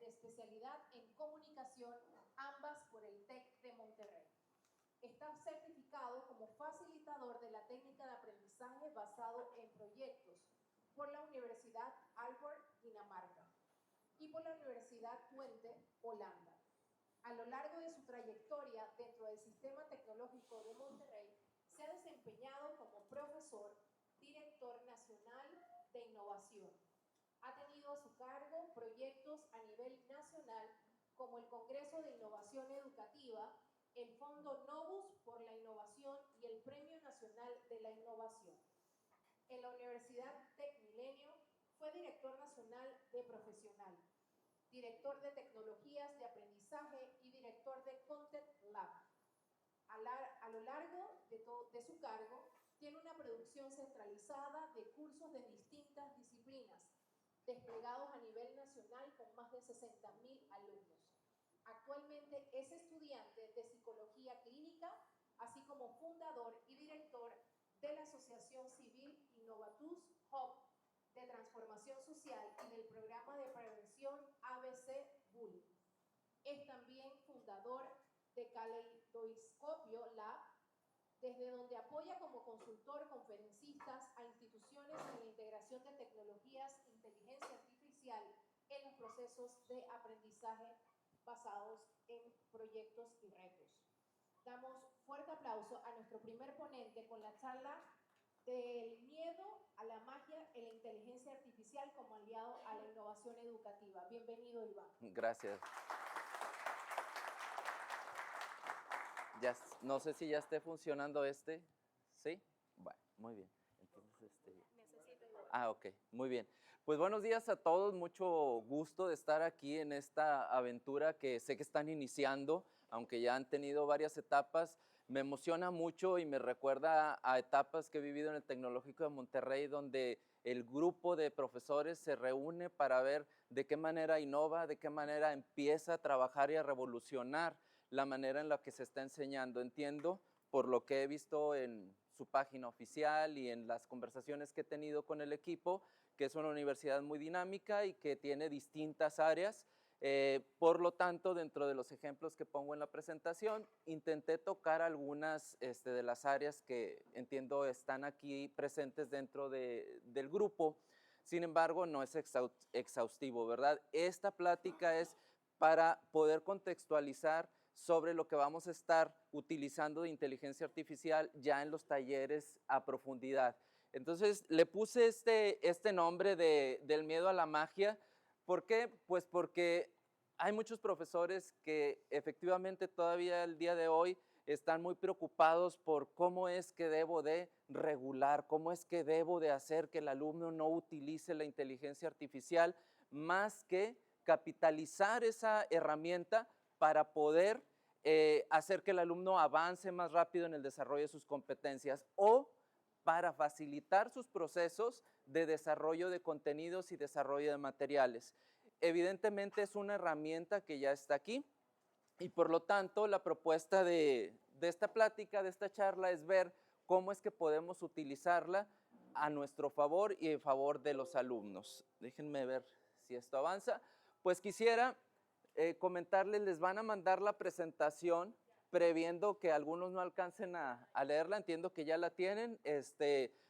especialidad en comunicación, ambas por el TEC de Monterrey. Está certificado como facilitador de la técnica de aprendizaje basado en proyectos por la Universidad Albert, Dinamarca, y por la Universidad Twente, Holanda. A lo largo de su trayectoria dentro del Sistema Tecnológico de Monterrey, se ha desempeñado como profesor, director nacional de innovación. Ha tenido a su cargo proyectos a nivel nacional como el Congreso de Innovación Educativa, el Fondo Novus por la Innovación y el Premio Nacional de la Innovación. En la Universidad TecMilenio fue director nacional de profesional, director de tecnologías de aprendizaje y director de Content Lab. A lo largo de su cargo, tiene una producción centralizada de cursos de distintas disciplinas, desplegados a nivel nacional con más de 60.000 alumnos. Actualmente es estudiante de Psicología Clínica, así como fundador y director de la Asociación Civil Innovatus Hub de Transformación Social y del programa de prevención ABC Bullying. Es también fundador de Caleidoscopio Lab, desde donde apoya como consultor conferencistas a instituciones en la integración de tecnologías e inteligencia artificial en los procesos de aprendizaje basados en proyectos y retos. Damos fuerte aplauso a nuestro primer ponente con la charla del miedo a la magia en la inteligencia artificial como aliado a la innovación educativa. Bienvenido, Iván. Gracias. Ya, no sé si ya esté funcionando este. ¿Sí? Bueno, muy bien. Entonces, Necesito ok, muy bien. Pues buenos días a todos, mucho gusto de estar aquí en esta aventura que sé que están iniciando, aunque ya han tenido varias etapas. Me emociona mucho y me recuerda a etapas que he vivido en el Tecnológico de Monterrey, donde el grupo de profesores se reúne para ver de qué manera innova, de qué manera empieza a trabajar y a revolucionar la manera en la que se está enseñando. Entiendo, por lo que he visto en su página oficial y en las conversaciones que he tenido con el equipo, que es una universidad muy dinámica y que tiene distintas áreas. Por lo tanto, dentro de los ejemplos que pongo en la presentación, intenté tocar algunas de las áreas que entiendo están aquí presentes dentro del grupo. Sin embargo, no es exhaustivo, ¿verdad? Esta plática es para poder contextualizar sobre lo que vamos a estar utilizando de inteligencia artificial ya en los talleres a profundidad. Entonces, le puse este nombre del miedo a la magia. ¿Por qué? Pues porque hay muchos profesores que efectivamente todavía el día de hoy están muy preocupados por cómo es que debo de regular, cómo es que debo de hacer que el alumno no utilice la inteligencia artificial, más que capitalizar esa herramienta para poder hacer que el alumno avance más rápido en el desarrollo de sus competencias o para facilitar sus procesos de desarrollo de contenidos y desarrollo de materiales. Evidentemente es una herramienta que ya está aquí y por lo tanto la propuesta de esta plática, de esta charla, es ver cómo es que podemos utilizarla a nuestro favor y en favor de los alumnos. Déjenme ver si esto avanza. Pues quisiera comentarles, les van a mandar la presentación previendo que algunos no alcancen a leerla. Entiendo que ya la tienen,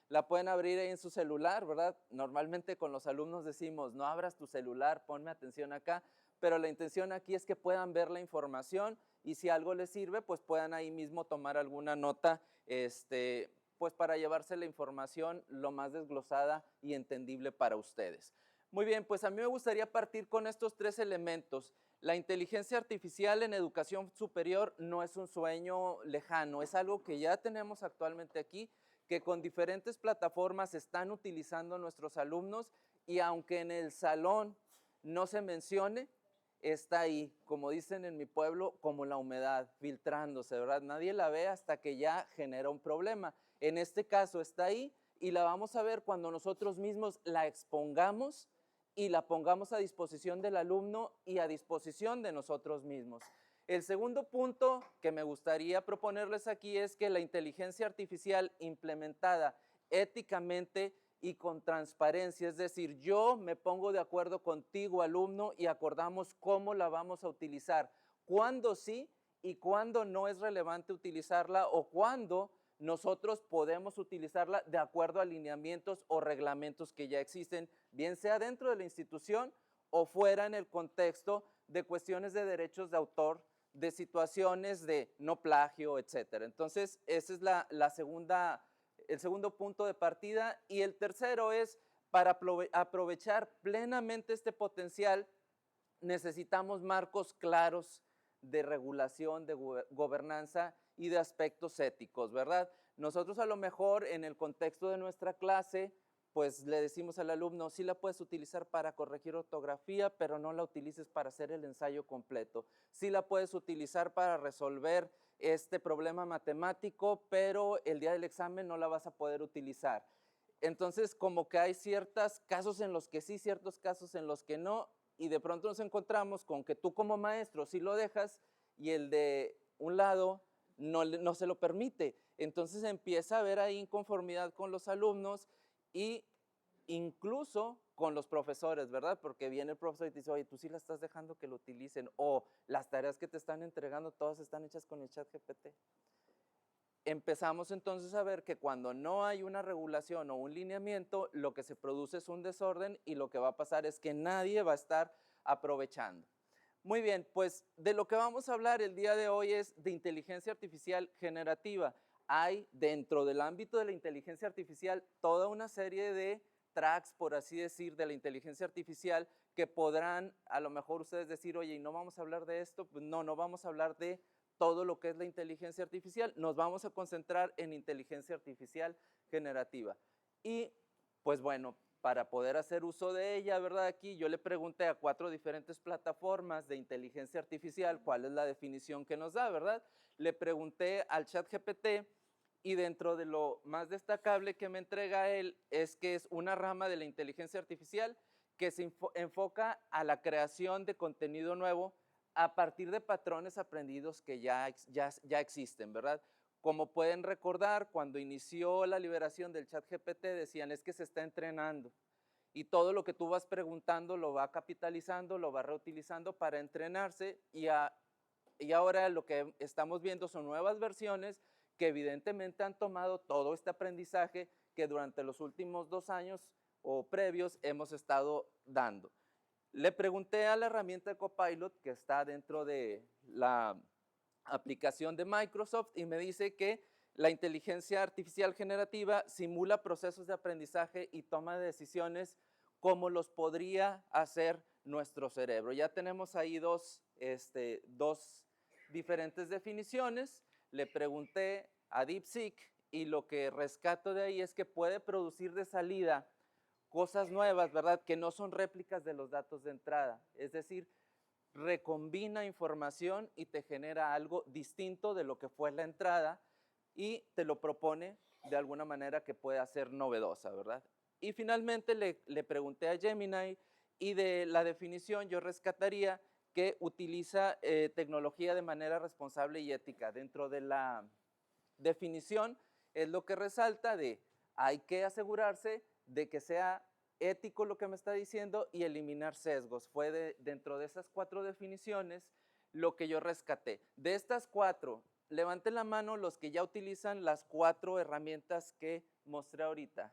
la pueden abrir ahí en su celular, ¿verdad? Normalmente con los alumnos decimos, no abras tu celular, ponme atención acá, pero la intención aquí es que puedan ver la información y si algo les sirve, pues puedan ahí mismo tomar alguna nota, pues para llevarse la información lo más desglosada y entendible para ustedes. Muy bien, pues a mí me gustaría partir con estos tres elementos. La inteligencia artificial en educación superior no es un sueño lejano, es algo que ya tenemos actualmente aquí, que con diferentes plataformas están utilizando nuestros alumnos y aunque en el salón no se mencione, está ahí, como dicen en mi pueblo, como la humedad, filtrándose, ¿verdad? Nadie la ve hasta que ya genera un problema. En este caso está ahí y la vamos a ver cuando nosotros mismos la expongamos y la pongamos a disposición del alumno y a disposición de nosotros mismos. El segundo punto que me gustaría proponerles aquí es que la inteligencia artificial implementada éticamente y con transparencia, es decir, yo me pongo de acuerdo contigo, alumno, y acordamos cómo la vamos a utilizar, cuándo sí y cuándo no es relevante utilizarla o cuándo nosotros podemos utilizarla de acuerdo a lineamientos o reglamentos que ya existen, bien sea dentro de la institución o fuera en el contexto de cuestiones de derechos de autor, de situaciones de no plagio, etcétera. Entonces, esa es el segundo punto de partida. Y el tercero es, para aprovechar plenamente este potencial, necesitamos marcos claros de regulación, de gobernanza y de aspectos éticos, ¿verdad? Nosotros a lo mejor en el contexto de nuestra clase, pues le decimos al alumno, sí la puedes utilizar para corregir ortografía, pero no la utilices para hacer el ensayo completo. Sí la puedes utilizar para resolver este problema matemático, pero el día del examen no la vas a poder utilizar. Entonces, como que hay ciertos casos en los que sí, ciertos casos en los que no, y de pronto nos encontramos con que tú como maestro sí lo dejas y el de un lado no se lo permite. Entonces empieza a haber ahí inconformidad con los alumnos y incluso con los profesores, ¿verdad? Porque viene el profesor y te dice, oye, tú sí la estás dejando que lo utilicen, o las tareas que te están entregando todas están hechas con el ChatGPT. Empezamos entonces a ver que cuando no hay una regulación o un lineamiento, lo que se produce es un desorden y lo que va a pasar es que nadie va a estar aprovechando. Muy bien, pues de lo que vamos a hablar el día de hoy es de inteligencia artificial generativa. Hay dentro del ámbito de la inteligencia artificial toda una serie de tracks, por así decir, de la inteligencia artificial que podrán a lo mejor ustedes decir, oye, ¿y no vamos a hablar de esto? Pues no vamos a hablar de todo lo que es la inteligencia artificial, nos vamos a concentrar en inteligencia artificial generativa. Y pues bueno, para poder hacer uso de ella, ¿verdad? Aquí yo le pregunté a 4 diferentes plataformas de inteligencia artificial cuál es la definición que nos da, ¿verdad? Le pregunté al ChatGPT y dentro de lo más destacable que me entrega él es que es una rama de la inteligencia artificial que se enfoca a la creación de contenido nuevo a partir de patrones aprendidos que ya existen, ¿verdad? Como pueden recordar, cuando inició la liberación del ChatGPT decían es que se está entrenando y todo lo que tú vas preguntando lo va capitalizando, lo va reutilizando para entrenarse y ahora lo que estamos viendo son nuevas versiones que evidentemente han tomado todo este aprendizaje que durante los últimos 2 años o previos hemos estado dando. Le pregunté a la herramienta de Copilot que está dentro de la aplicación de Microsoft y me dice que la inteligencia artificial generativa simula procesos de aprendizaje y toma de decisiones como los podría hacer nuestro cerebro. Ya tenemos ahí dos diferentes definiciones. Le pregunté a DeepSeek y lo que rescato de ahí es que puede producir de salida cosas nuevas, ¿verdad? Que no son réplicas de los datos de entrada. Es decir, recombina información y te genera algo distinto de lo que fue la entrada y te lo propone de alguna manera que pueda ser novedosa, ¿verdad? Y finalmente le pregunté a Gemini y de la definición yo rescataría que utiliza tecnología de manera responsable y ética. Dentro de la definición es lo que resalta de hay que asegurarse de que sea ético lo que me está diciendo y eliminar sesgos. Fue dentro de esas 4 definiciones lo que yo rescaté. De estas 4, levanten la mano los que ya utilizan las 4 herramientas que mostré ahorita.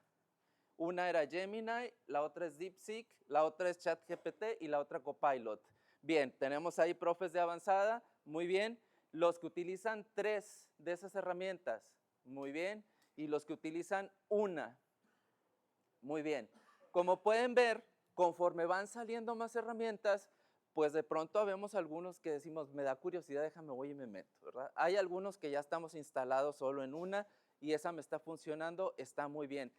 Una era Gemini, la otra es DeepSeek, la otra es ChatGPT y la otra Copilot. Bien, tenemos ahí profes de avanzada, muy bien. Los que utilizan 3 de esas herramientas, muy bien. Y los que utilizan una, muy bien. Como pueden ver, conforme van saliendo más herramientas, pues de pronto vemos algunos que decimos, me da curiosidad, déjame voy y me meto, ¿verdad? Hay algunos que ya estamos instalados solo en una y esa me está funcionando, está muy bien.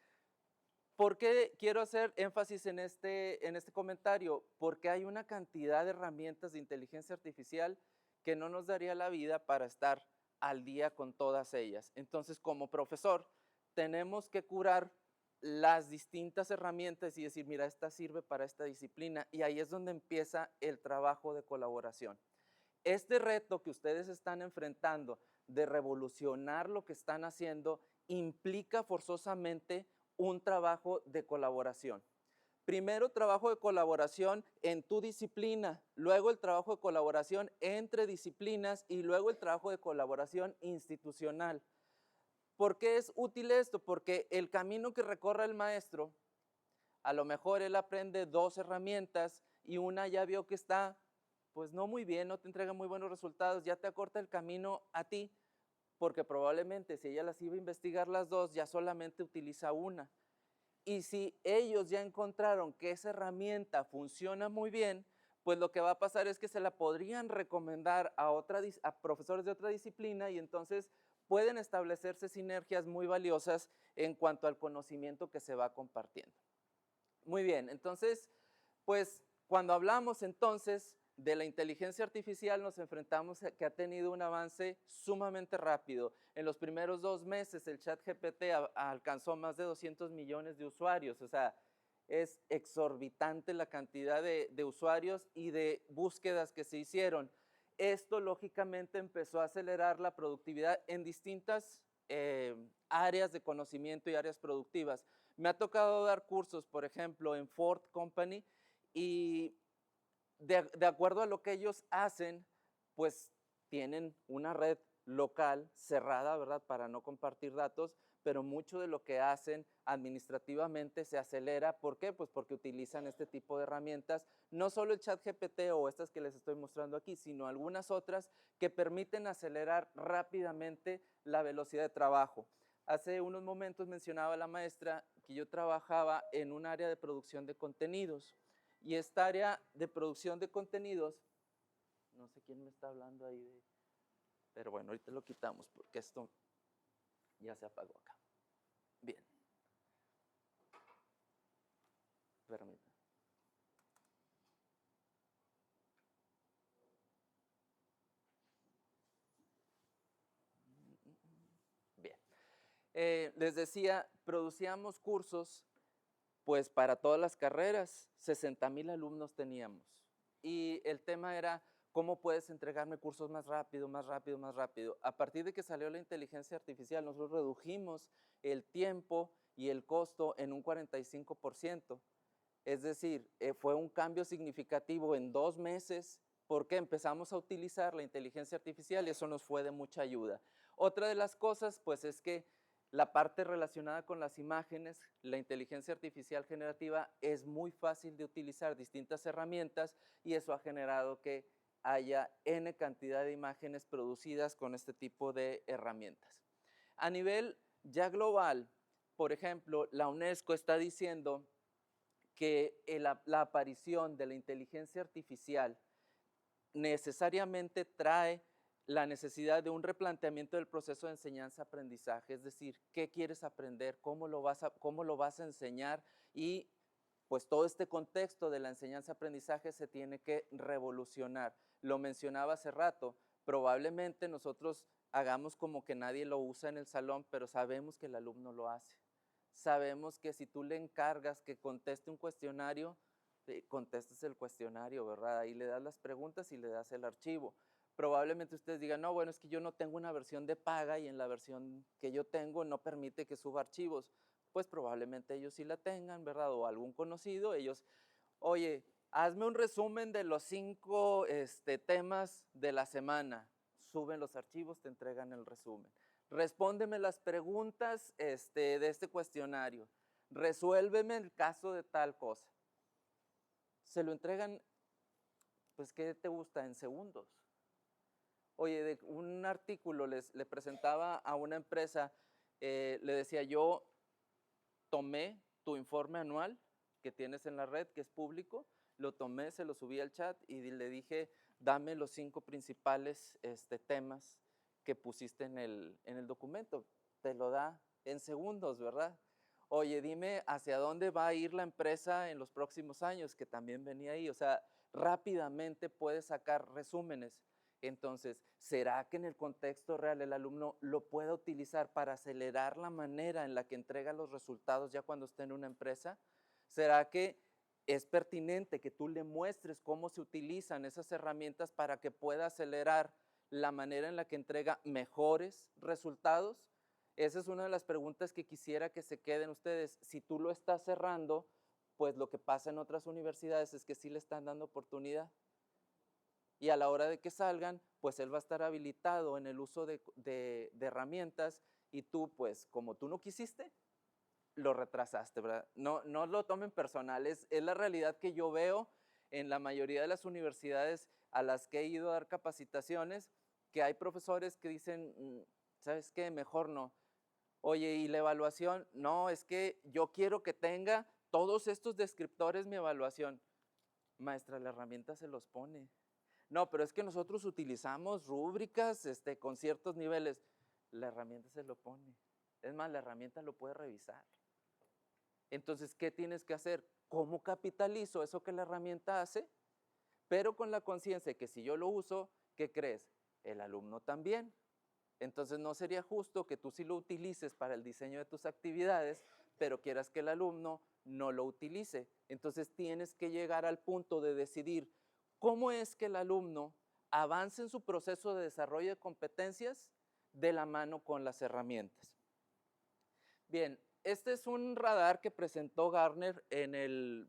¿Por qué quiero hacer énfasis en este comentario? Porque hay una cantidad de herramientas de inteligencia artificial que no nos daría la vida para estar al día con todas ellas. Entonces, como profesor, tenemos que curar las distintas herramientas y decir, mira, esta sirve para esta disciplina, y ahí es donde empieza el trabajo de colaboración. Este reto que ustedes están enfrentando de revolucionar lo que están haciendo implica forzosamente un trabajo de colaboración. Primero, trabajo de colaboración en tu disciplina, luego el trabajo de colaboración entre disciplinas y luego el trabajo de colaboración institucional. ¿Por qué es útil esto? Porque el camino que recorre el maestro, a lo mejor él aprende 2 herramientas y una ya vio que está, pues no muy bien, no te entrega muy buenos resultados, ya te acorta el camino a ti, porque probablemente si ella las iba a investigar las 2, ya solamente utiliza una. Y si ellos ya encontraron que esa herramienta funciona muy bien, pues lo que va a pasar es que se la podrían recomendar a profesores de otra disciplina y entonces pueden establecerse sinergias muy valiosas en cuanto al conocimiento que se va compartiendo. Muy bien, entonces, pues cuando hablamos entonces de la inteligencia artificial nos enfrentamos a que ha tenido un avance sumamente rápido. En los primeros 2 meses el ChatGPT alcanzó más de 200 millones de usuarios, o sea, es exorbitante la cantidad de usuarios y de búsquedas que se hicieron. Esto lógicamente empezó a acelerar la productividad en distintas áreas de conocimiento y áreas productivas. Me ha tocado dar cursos, por ejemplo, en Ford Company y de acuerdo a lo que ellos hacen, pues tienen una red local cerrada, ¿verdad? Para no compartir datos, pero mucho de lo que hacen administrativamente se acelera. ¿Por qué? Pues porque utilizan este tipo de herramientas, no solo el ChatGPT o estas que les estoy mostrando aquí, sino algunas otras que permiten acelerar rápidamente la velocidad de trabajo. Hace unos momentos mencionaba la maestra que yo trabajaba en un área de producción de contenidos. Y esta área de producción de contenidos, no sé quién me está hablando ahí, pero bueno, ahorita lo quitamos porque esto ya se apagó acá. Bien. Permítanme. Bien. Les decía, producíamos cursos pues para todas las carreras, 60,000 alumnos teníamos. Y el tema era, ¿cómo puedes entregarme cursos más rápido, más rápido, más rápido? A partir de que salió la inteligencia artificial, nosotros redujimos el tiempo y el costo en un 45%. Es decir, fue un cambio significativo en 2 meses porque empezamos a utilizar la inteligencia artificial y eso nos fue de mucha ayuda. Otra de las cosas, pues es que la parte relacionada con las imágenes, la inteligencia artificial generativa es muy fácil de utilizar distintas herramientas y eso ha generado que haya N cantidad de imágenes producidas con este tipo de herramientas. A nivel ya global, por ejemplo, la UNESCO está diciendo que la aparición de la inteligencia artificial necesariamente trae la necesidad de un replanteamiento del proceso de enseñanza-aprendizaje, es decir, qué quieres aprender, cómo lo vas a enseñar y pues todo este contexto de la enseñanza-aprendizaje se tiene que revolucionar. Lo mencionaba hace rato, probablemente nosotros hagamos como que nadie lo usa en el salón, pero sabemos que el alumno lo hace. Sabemos que si tú le encargas que conteste un cuestionario, contestes el cuestionario, ¿verdad? Ahí le das las preguntas y le das el archivo. Probablemente ustedes digan, no, bueno, es que yo no tengo una versión de paga y en la versión que yo tengo no permite que suba archivos. Pues probablemente ellos sí la tengan, ¿verdad? O algún conocido, ellos, oye, hazme un resumen de los 5 temas de la semana. Suben los archivos, te entregan el resumen. Respóndeme las preguntas de este cuestionario. Resuélveme el caso de tal cosa. Se lo entregan, pues, ¿qué te gusta? En segundos. Oye, de un artículo le presentaba a una empresa, le decía, yo tomé tu informe anual que tienes en la red, que es público, lo tomé, se lo subí al chat y le dije, dame los 5 principales temas que pusiste en el documento. Te lo da en segundos, ¿verdad? Oye, dime hacia dónde va a ir la empresa en los próximos años, que también venía ahí. O sea, rápidamente puedes sacar resúmenes. Entonces, ¿será que en el contexto real el alumno lo pueda utilizar para acelerar la manera en la que entrega los resultados ya cuando esté en una empresa? ¿Será que es pertinente que tú le muestres cómo se utilizan esas herramientas para que pueda acelerar la manera en la que entrega mejores resultados? Esa es una de las preguntas que quisiera que se queden ustedes. Si tú lo estás cerrando, pues lo que pasa en otras universidades es que sí le están dando oportunidad. Y a la hora de que salgan, pues él va a estar habilitado en el uso de herramientas y tú, pues como tú no quisiste, lo retrasaste, ¿verdad? No, no lo tomen personal, es la realidad que yo veo en la mayoría de las universidades a las que he ido a dar capacitaciones, que hay profesores que dicen, ¿sabes qué? Mejor no. Oye, ¿y la evaluación? No, es que yo quiero que tenga todos estos descriptores mi evaluación. Maestra, la herramienta se los pone. No, pero es que nosotros utilizamos rúbricas con ciertos niveles. La herramienta se lo pone. Es más, la herramienta lo puede revisar. Entonces, ¿qué tienes que hacer? ¿Cómo capitalizo eso que la herramienta hace? Pero con la conciencia de que si yo lo uso, ¿qué crees? El alumno también. Entonces, no sería justo que tú sí lo utilices para el diseño de tus actividades, pero quieras que el alumno no lo utilice. Entonces, tienes que llegar al punto de decidir cómo es que el alumno avance en su proceso de desarrollo de competencias de la mano con las herramientas. Bien, este es un radar que presentó Gartner en el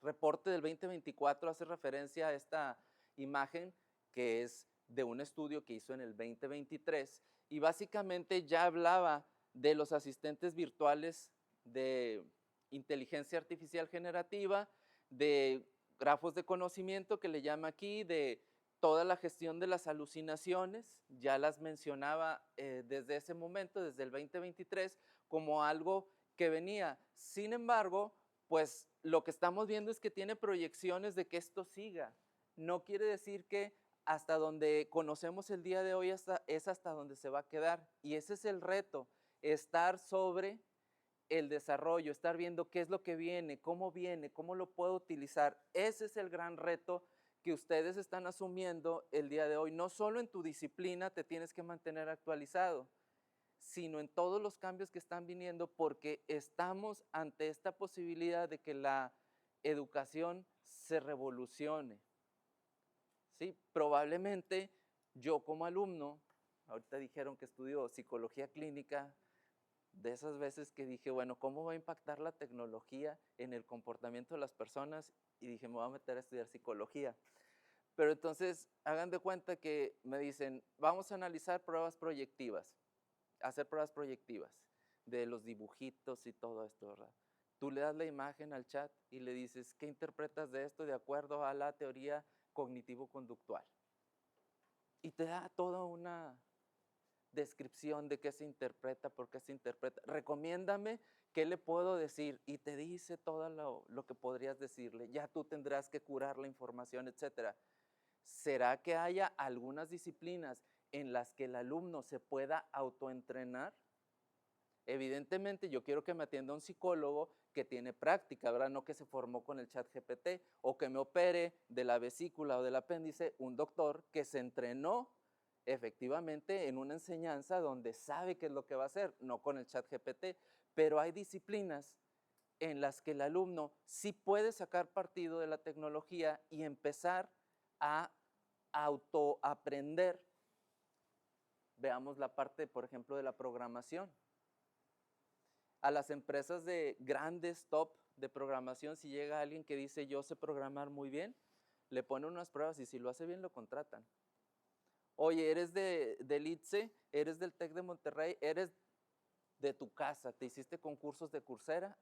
reporte del 2024, hace referencia a esta imagen que es de un estudio que hizo en el 2023 y básicamente ya hablaba de los asistentes virtuales de inteligencia artificial generativa, de grafos de conocimiento que le llama aquí, de toda la gestión de las alucinaciones, ya las mencionaba desde ese momento, desde el 2023, como algo que venía. Sin embargo, pues lo que estamos viendo es que tiene proyecciones de que esto siga. No quiere decir que hasta donde conocemos el día de hoy es hasta donde se va a quedar. Y ese es el reto, estar sobre el desarrollo, estar viendo qué es lo que viene, cómo lo puedo utilizar. Ese es el gran reto que ustedes están asumiendo el día de hoy. No solo en tu disciplina te tienes que mantener actualizado, sino en todos los cambios que están viniendo, porque estamos ante esta posibilidad de que la educación se revolucione. ¿Sí? Probablemente yo como alumno, ahorita dijeron que estudio psicología clínica, de esas veces que dije, bueno, ¿cómo va a impactar la tecnología en el comportamiento de las personas? Y dije, me voy a meter a estudiar psicología. Pero entonces, hagan de cuenta que me dicen, vamos a analizar pruebas proyectivas, hacer pruebas proyectivas de los dibujitos y todo esto, ¿verdad? Tú le das la imagen al chat y le dices, ¿qué interpretas de esto de acuerdo a la teoría cognitivo-conductual? Y te da toda una descripción de qué se interpreta, por qué se interpreta. Recomiéndame qué le puedo decir y te dice todo lo que podrías decirle. Ya tú tendrás que curar la información, etcétera. ¿Será que haya algunas disciplinas en las que el alumno se pueda autoentrenar? Evidentemente, yo quiero que me atienda un psicólogo que tiene práctica, ¿verdad? No que se formó con el chat GPT o que me opere de la vesícula o del apéndice un doctor que se entrenó efectivamente en una enseñanza donde sabe qué es lo que va a hacer, no con el chat GPT, pero hay disciplinas en las que el alumno sí puede sacar partido de la tecnología y empezar a autoaprender. Veamos la parte, por ejemplo, de la programación. A las empresas de grandes top de programación, si llega alguien que dice yo sé programar muy bien, le ponen unas pruebas y si lo hace bien lo contratan. Oye, eres del ITSE, eres del TEC de Monterrey, eres de tu casa, te hiciste concursos de Coursera,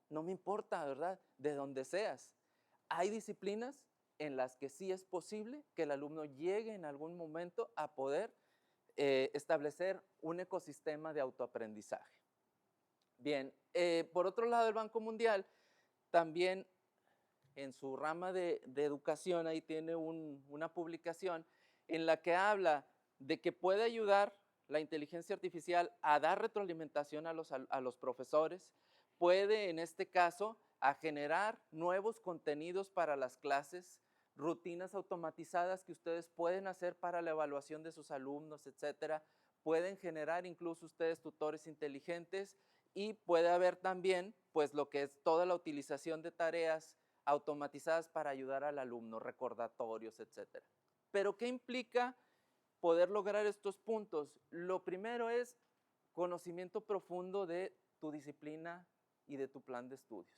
no me importa, ¿verdad? De donde seas. Hay disciplinas en las que sí es posible que el alumno llegue en algún momento a poder establecer un ecosistema de autoaprendizaje. Bien, por otro lado, el Banco Mundial también en su rama de educación, ahí tiene una publicación en la que habla de que puede ayudar la inteligencia artificial a dar retroalimentación a los profesores, puede en este caso a generar nuevos contenidos para las clases, rutinas automatizadas que ustedes pueden hacer para la evaluación de sus alumnos, etcétera. Pueden generar incluso ustedes tutores inteligentes y puede haber también pues lo que es toda la utilización de tareas automatizadas para ayudar al alumno, recordatorios, etcétera. Pero ¿qué implica poder lograr estos puntos? Lo primero es conocimiento profundo de tu disciplina y de tu plan de estudios.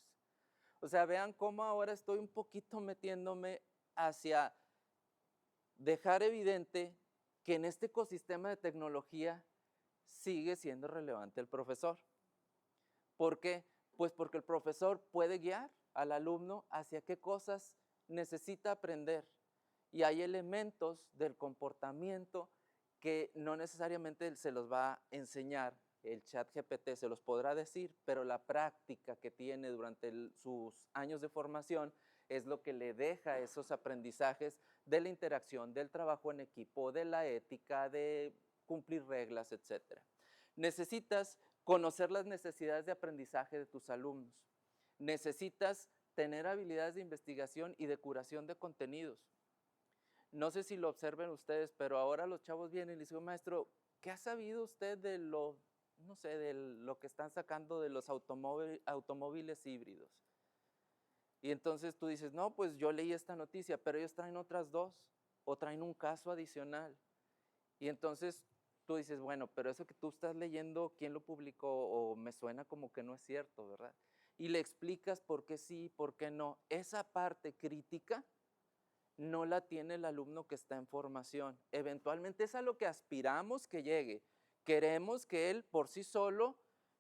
O sea, vean cómo ahora estoy un poquito metiéndome hacia dejar evidente que en este ecosistema de tecnología sigue siendo relevante el profesor. ¿Por qué? Pues porque el profesor puede guiar al alumno hacia qué cosas necesita aprender. Y hay elementos del comportamiento que no necesariamente se los va a enseñar. El chat GPT se los podrá decir, pero la práctica que tiene durante sus años de formación es lo que le deja esos aprendizajes de la interacción, del trabajo en equipo, de la ética, de cumplir reglas, etc. Necesitas conocer las necesidades de aprendizaje de tus alumnos. Necesitas tener habilidades de investigación y de curación de contenidos. No sé si lo observen ustedes, pero ahora los chavos vienen y dicen, maestro, ¿qué ha sabido usted de lo, no sé, de lo que están sacando de los automóviles híbridos? Y entonces tú dices, no, pues yo leí esta noticia, pero ellos traen otras dos o traen un caso adicional. Y entonces tú dices, bueno, pero eso que tú estás leyendo, ¿quién lo publicó? O me suena como que no es cierto, ¿verdad? Y le explicas por qué sí, por qué no. Esa parte crítica no la tiene el alumno que está en formación. Eventualmente es a lo que aspiramos que llegue. Queremos que él por sí solo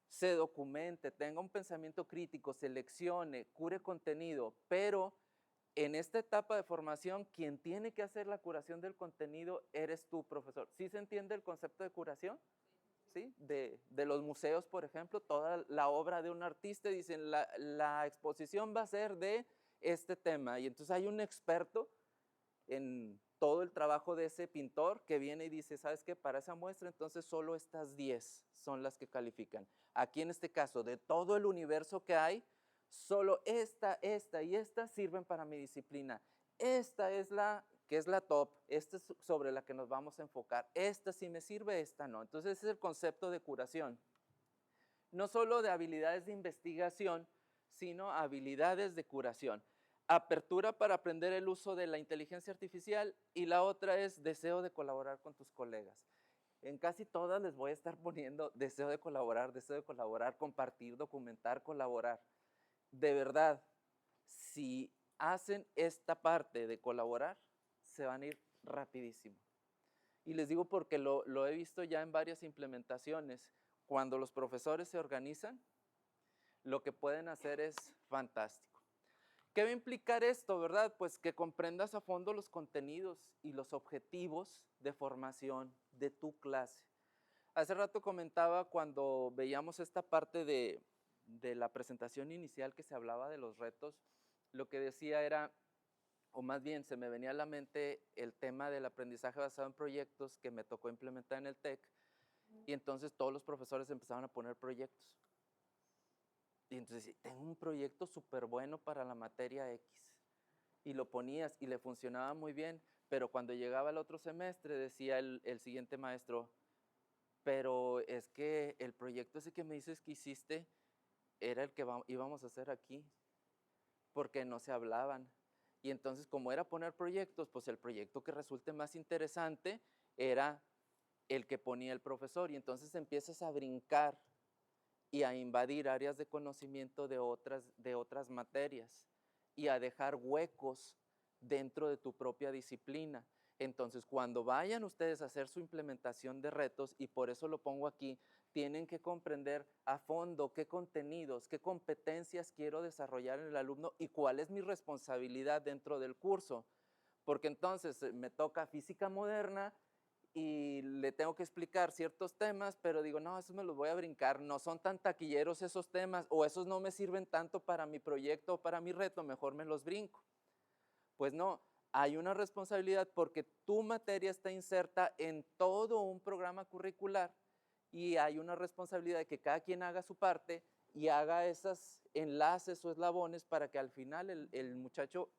se documente, tenga un pensamiento crítico, seleccione, cure contenido, pero en esta etapa de formación, quien tiene que hacer la curación del contenido eres tú, profesor. ¿Sí se entiende el concepto de curación? ¿Sí? De los museos, por ejemplo, toda la obra de un artista, dicen, la exposición va a ser de este tema, y entonces hay un experto en todo el trabajo de ese pintor que viene y dice, ¿sabes qué? Para esa muestra entonces solo estas 10 son las que califican. Aquí en este caso, de todo el universo que hay, solo esta y esta sirven para mi disciplina. Esta es la que es la top, esta es sobre la que nos vamos a enfocar. Esta sí me sirve, esta no. Entonces ese es el concepto de curación. No solo de habilidades de investigación, sino habilidades de curación. Apertura para aprender el uso de la inteligencia artificial y la otra es deseo de colaborar con tus colegas. En casi todas les voy a estar poniendo deseo de colaborar, compartir, documentar, colaborar. De verdad, si hacen esta parte de colaborar, se van a ir rapidísimo. Y les digo porque lo he visto ya en varias implementaciones. Cuando los profesores se organizan, lo que pueden hacer es fantástico. ¿Qué va a implicar esto, verdad? Pues que comprendas a fondo los contenidos y los objetivos de formación de tu clase. Hace rato comentaba cuando veíamos esta parte de la presentación inicial que se hablaba de los retos, lo que decía era, o más bien se me venía a la mente el tema del aprendizaje basado en proyectos que me tocó implementar en el TEC, y entonces todos los profesores empezaron a poner proyectos. Y entonces, tengo un proyecto súper bueno para la materia X. Y lo ponías y le funcionaba muy bien, pero cuando llegaba el otro semestre decía el siguiente maestro, pero es que el proyecto ese que me dices que hiciste era el que íbamos a hacer aquí, porque no se hablaban. Y entonces, como era poner proyectos, pues el proyecto que resulte más interesante era el que ponía el profesor. Y entonces empiezas a brincar y a invadir áreas de conocimiento de otras materias y a dejar huecos dentro de tu propia disciplina. Entonces, cuando vayan ustedes a hacer su implementación de retos, y por eso lo pongo aquí, tienen que comprender a fondo qué contenidos, qué competencias quiero desarrollar en el alumno y cuál es mi responsabilidad dentro del curso. Porque entonces me toca física moderna y le tengo que explicar ciertos temas, pero digo, no, esos me los voy a brincar, no son tan taquilleros esos temas, o esos no me sirven tanto para mi proyecto o para mi reto, mejor me los brinco. Pues no, hay una responsabilidad porque tu materia está inserta en todo un programa curricular y hay una responsabilidad de que cada quien haga su parte y haga esos enlaces o eslabones para que al final el muchacho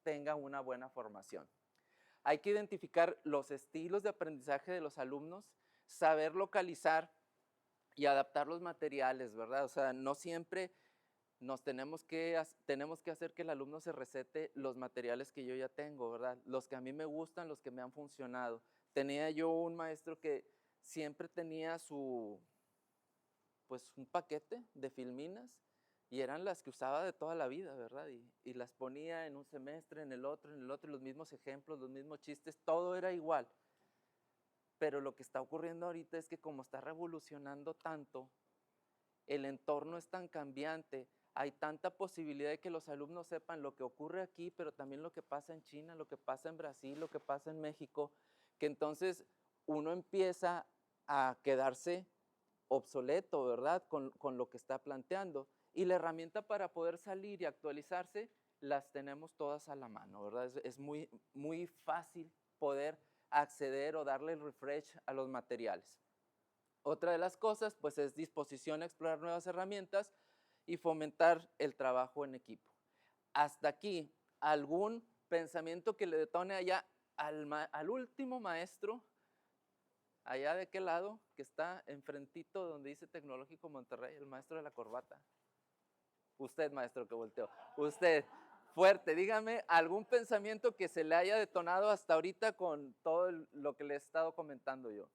tenga una buena formación. Hay que identificar los estilos de aprendizaje de los alumnos, saber localizar y adaptar los materiales, ¿verdad? O sea, no siempre tenemos que hacer que el alumno se recete los materiales que yo ya tengo, ¿verdad? Los que a mí me gustan, los que me han funcionado. Tenía yo un maestro que siempre tenía su pues un paquete de filminas y eran las que usaba de toda la vida, ¿verdad? Y las ponía en un semestre, en el otro, los mismos ejemplos, los mismos chistes, todo era igual. Pero lo que está ocurriendo ahorita es que como está revolucionando tanto, el entorno es tan cambiante, hay tanta posibilidad de que los alumnos sepan lo que ocurre aquí, pero también lo que pasa en China, lo que pasa en Brasil, lo que pasa en México, que entonces uno empieza a quedarse obsoleto, ¿verdad? Con lo que está planteando. Y la herramienta para poder salir y actualizarse las tenemos todas a la mano, ¿verdad? Es muy, muy fácil poder acceder o darle el refresh a los materiales. Otra de las cosas, pues, es disposición a explorar nuevas herramientas y fomentar el trabajo en equipo. Hasta aquí, ¿algún pensamiento que le detone allá al último maestro, allá de qué lado, que está enfrentito donde dice Tecnológico Monterrey, el maestro de la corbata? Usted, maestro, que volteó. Usted, fuerte, dígame algún pensamiento que se le haya detonado hasta ahorita con todo lo que le he estado comentando yo.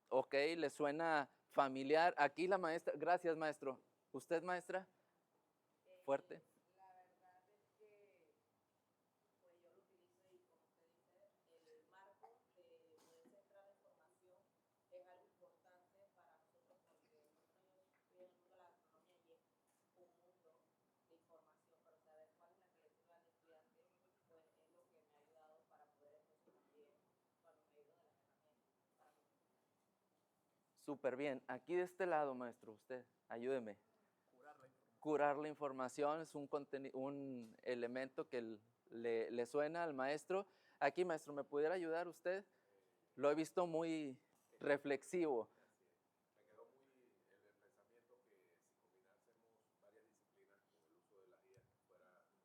Ok, le suena familiar. Aquí la maestra, gracias maestro. ¿Usted, maestra? Fuerte. La verdad es que pues yo lo utilizo y como usted dice, el marco de poder centrar la información es algo importante para nosotros porque nosotros estoy en el mundo de la gastronomía y es un mundo de información, pero saber cuál es la que le sirve al estudiante pues es lo que me ha ayudado para poder entonces también, cuando me ayudo de las herramientas para Súper bien. Aquí de este lado, maestro, usted, ayúdeme. Curar la información es un elemento que le suena al maestro. Aquí, maestro, ¿me pudiera ayudar usted? Lo he visto muy reflexivo. Me quedó muy el pensamiento que si combinásemos varias disciplinas con el uso de la IA, tuviésemos una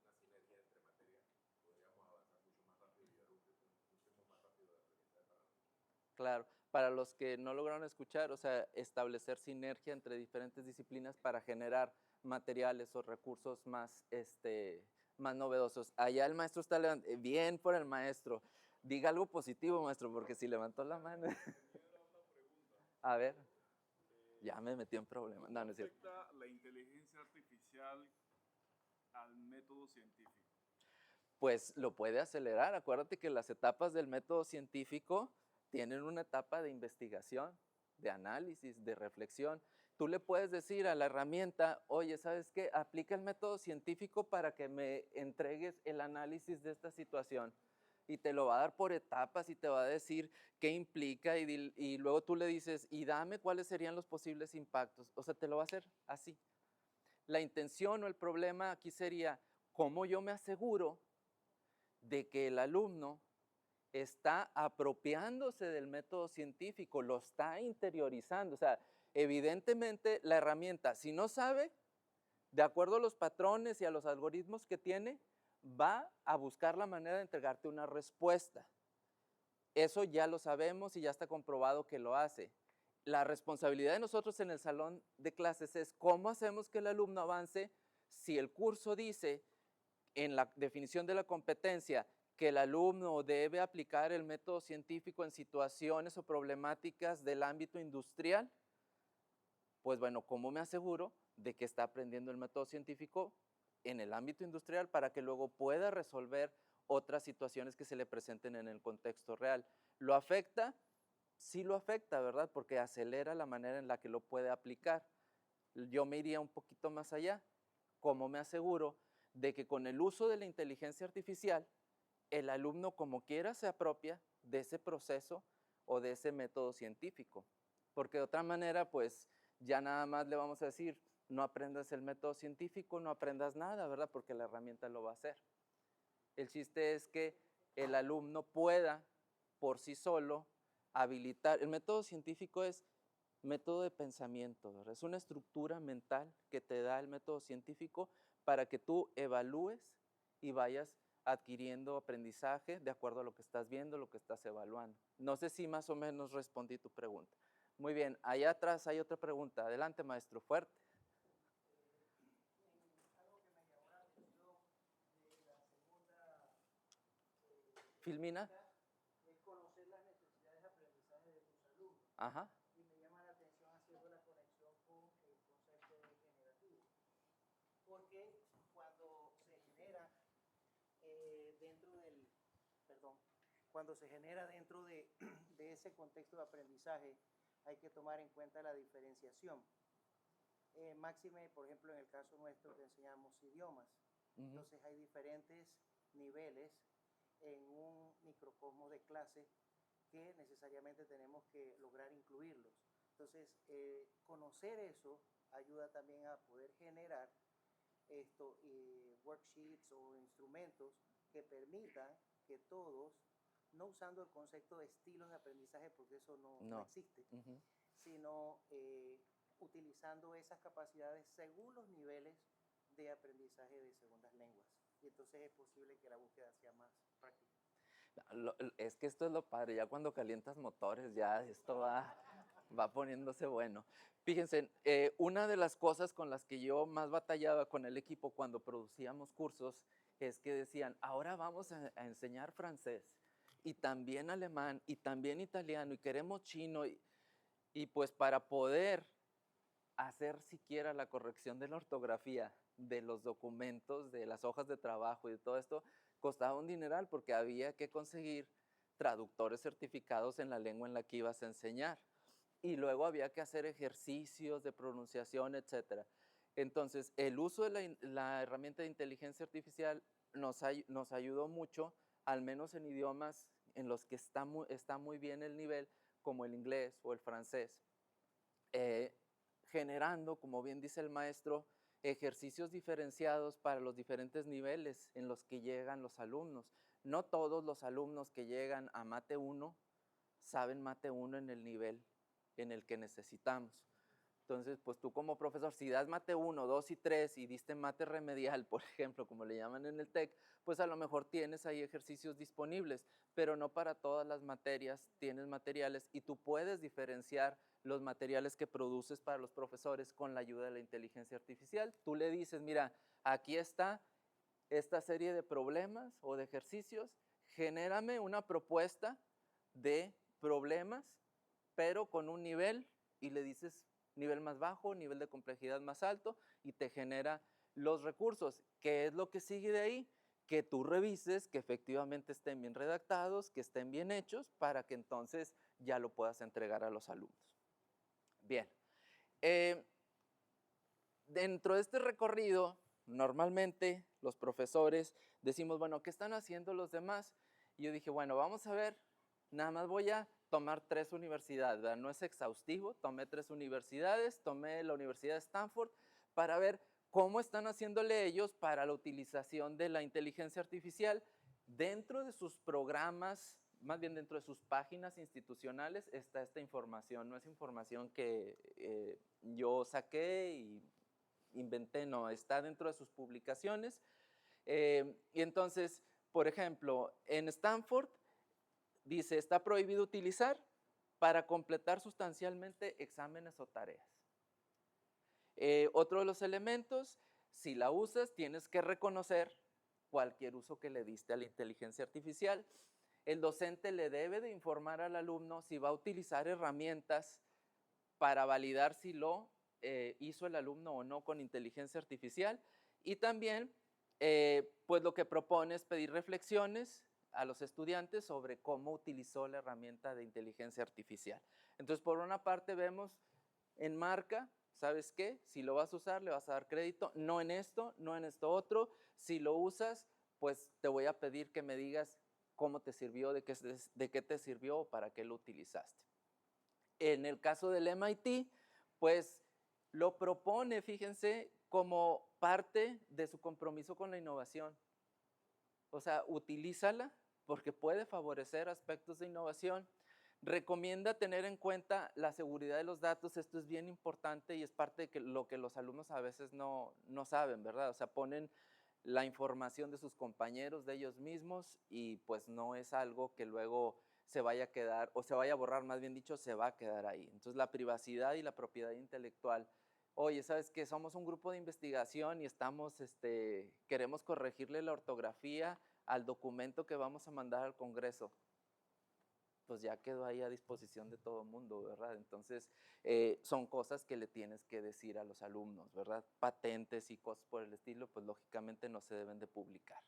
sinergia entre materias, podríamos avanzar mucho más rápido y llevar un ritmo más rápido de aprendizaje para nosotros. Claro, para los que no lograron escuchar, o sea, establecer sinergia entre diferentes disciplinas para generar materiales o recursos más, más novedosos. Allá el maestro está levantando, bien por el maestro. Diga algo positivo, maestro, porque si levantó la mano. A ver, ya me metió en problemas. No, no es cierto. ¿Cómo afecta la inteligencia artificial al método científico? Pues lo puede acelerar. Acuérdate que las etapas del método científico tienen una etapa de investigación, de análisis, de reflexión. Tú le puedes decir a la herramienta, oye, ¿sabes qué? Aplica el método científico para que me entregues el análisis de esta situación. Y te lo va a dar por etapas y te va a decir qué implica y luego tú le dices, y dame cuáles serían los posibles impactos. O sea, te lo va a hacer así. La intención o el problema aquí sería, ¿cómo yo me aseguro de que el alumno está apropiándose del método científico, lo está interiorizando? O sea, evidentemente la herramienta, si no sabe, de acuerdo a los patrones y a los algoritmos que tiene, va a buscar la manera de entregarte una respuesta. Eso ya lo sabemos y ya está comprobado que lo hace. La responsabilidad de nosotros en el salón de clases es cómo hacemos que el alumno avance si el curso dice en la definición de la competencia que el alumno debe aplicar el método científico en situaciones o problemáticas del ámbito industrial. Pues bueno, ¿cómo me aseguro de que está aprendiendo el método científico en el ámbito industrial para que luego pueda resolver otras situaciones que se le presenten en el contexto real? ¿Lo afecta? Sí lo afecta, ¿verdad? Porque acelera la manera en la que lo puede aplicar. Yo me iría un poquito más allá. ¿Cómo me aseguro de que con el uso de la inteligencia artificial, el alumno como quiera se apropia de ese proceso o de ese método científico? Porque de otra manera, pues ya nada más le vamos a decir, no aprendas el método científico, no aprendas nada, ¿verdad? Porque la herramienta lo va a hacer. El chiste es que el alumno pueda por sí solo habilitar. El método científico es método de pensamiento, ¿verdad? Es una estructura mental que te da el método científico para que tú evalúes y vayas adquiriendo aprendizaje de acuerdo a lo que estás viendo, lo que estás evaluando. No sé si más o menos respondí tu pregunta. Muy bien, allá atrás hay otra pregunta. Adelante, maestro, fuerte. Algo que me llamó la atención de la segunda Filmina. Es conocer las necesidades de aprendizaje de tus alumnos. Ajá. Y me llama la atención haciendo la conexión con el concepto de generativo. Porque cuando se genera cuando se genera dentro de ese contexto de aprendizaje, hay que tomar en cuenta la diferenciación. Máxime, por ejemplo, en el caso nuestro que enseñamos idiomas. Entonces hay diferentes niveles en un microcosmos de clase que necesariamente tenemos que lograr incluirlos. Entonces, conocer eso ayuda también a poder generar worksheets o instrumentos que permitan que todos, no usando el concepto de estilos de aprendizaje porque eso no existe, sino utilizando esas capacidades según los niveles de aprendizaje de segundas lenguas. Y entonces es posible que la búsqueda sea más práctica. Es que esto es lo padre, ya cuando calientas motores, ya esto va poniéndose bueno. Fíjense, una de las cosas con las que yo más batallaba con el equipo cuando producíamos cursos es que decían, ahora vamos a enseñar francés y también alemán y también italiano y queremos chino y pues para poder hacer siquiera la corrección de la ortografía de los documentos, de las hojas de trabajo y de todo esto, costaba un dineral porque había que conseguir traductores certificados en la lengua en la que ibas a enseñar. Y luego había que hacer ejercicios de pronunciación, etc. Entonces, el uso de la herramienta de inteligencia artificial nos ayudó mucho, al menos en idiomas en los que está muy bien el nivel, como el inglés o el francés, generando, como bien dice el maestro, ejercicios diferenciados para los diferentes niveles en los que llegan los alumnos. No todos los alumnos que llegan a Mate 1 saben Mate 1 en el nivel en el que necesitamos. Entonces, pues tú como profesor, si das Mate 1, 2 y 3 y diste Mate remedial, por ejemplo, como le llaman en el TEC, pues a lo mejor tienes ahí ejercicios disponibles, pero no para todas las materias tienes materiales y tú puedes diferenciar los materiales que produces para los profesores con la ayuda de la inteligencia artificial. Tú le dices, mira, aquí está esta serie de problemas o de ejercicios, genérame una propuesta de problemas, pero con un nivel, y le dices nivel más bajo, nivel de complejidad más alto, y te genera los recursos. ¿Qué es lo que sigue de ahí? Que tú revises que efectivamente estén bien redactados, que estén bien hechos, para que entonces ya lo puedas entregar a los alumnos. Bien. Dentro de este recorrido, normalmente los profesores decimos, bueno, ¿qué están haciendo los demás? Y yo dije, bueno, vamos a ver, nada más voy a tomar 3 universidades, ¿verdad? No es exhaustivo, tomé 3 universidades, tomé la Universidad de Stanford para ver cómo están haciéndole ellos para la utilización de la inteligencia artificial dentro de sus programas, más bien dentro de sus páginas institucionales está esta información, no es información que yo saqué y inventé, no, está dentro de sus publicaciones. Y entonces, por ejemplo, en Stanford dice, está prohibido utilizar para completar sustancialmente exámenes o tareas. Otro de los elementos, si la usas, tienes que reconocer cualquier uso que le diste a la inteligencia artificial. El docente le debe de informar al alumno si va a utilizar herramientas para validar si lo hizo el alumno o no con inteligencia artificial. Y también, pues lo que propone es pedir reflexiones a los estudiantes sobre cómo utilizó la herramienta de inteligencia artificial. Entonces, por una parte vemos en marca, ¿sabes qué? Si lo vas a usar, le vas a dar crédito, no en esto, no en esto otro. Si lo usas, pues te voy a pedir que me digas cómo te sirvió, de qué te sirvió o para qué lo utilizaste. En el caso del MIT, pues lo propone, fíjense, como parte de su compromiso con la innovación. O sea, utilízala porque puede favorecer aspectos de innovación. Recomienda tener en cuenta la seguridad de los datos, esto es bien importante y es parte de lo que los alumnos a veces no saben, ¿verdad? O sea, ponen la información de sus compañeros, de ellos mismos y pues no es algo que luego se vaya a quedar, o se vaya a borrar, más bien dicho, se va a quedar ahí. Entonces, la privacidad y la propiedad intelectual. Oye, ¿sabes qué? Somos un grupo de investigación y queremos corregirle la ortografía al documento que vamos a mandar al Congreso, pues ya quedó ahí a disposición de todo el mundo, ¿verdad? Entonces, son cosas que le tienes que decir a los alumnos, ¿verdad? Patentes y cosas por el estilo, pues lógicamente no se deben de publicar.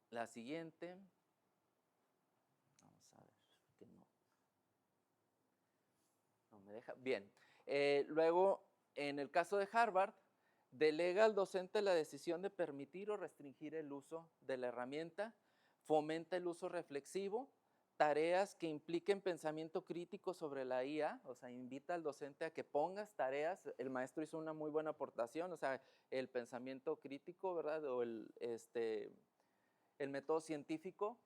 La siguiente, vamos a ver, que no me deja. Bien, luego, en el caso de Harvard, delega al docente la decisión de permitir o restringir el uso de la herramienta, fomenta el uso reflexivo, tareas que impliquen pensamiento crítico sobre la IA, o sea, invita al docente a que pongas tareas, el maestro hizo una muy buena aportación, o sea, el pensamiento crítico, ¿verdad? O el método científico,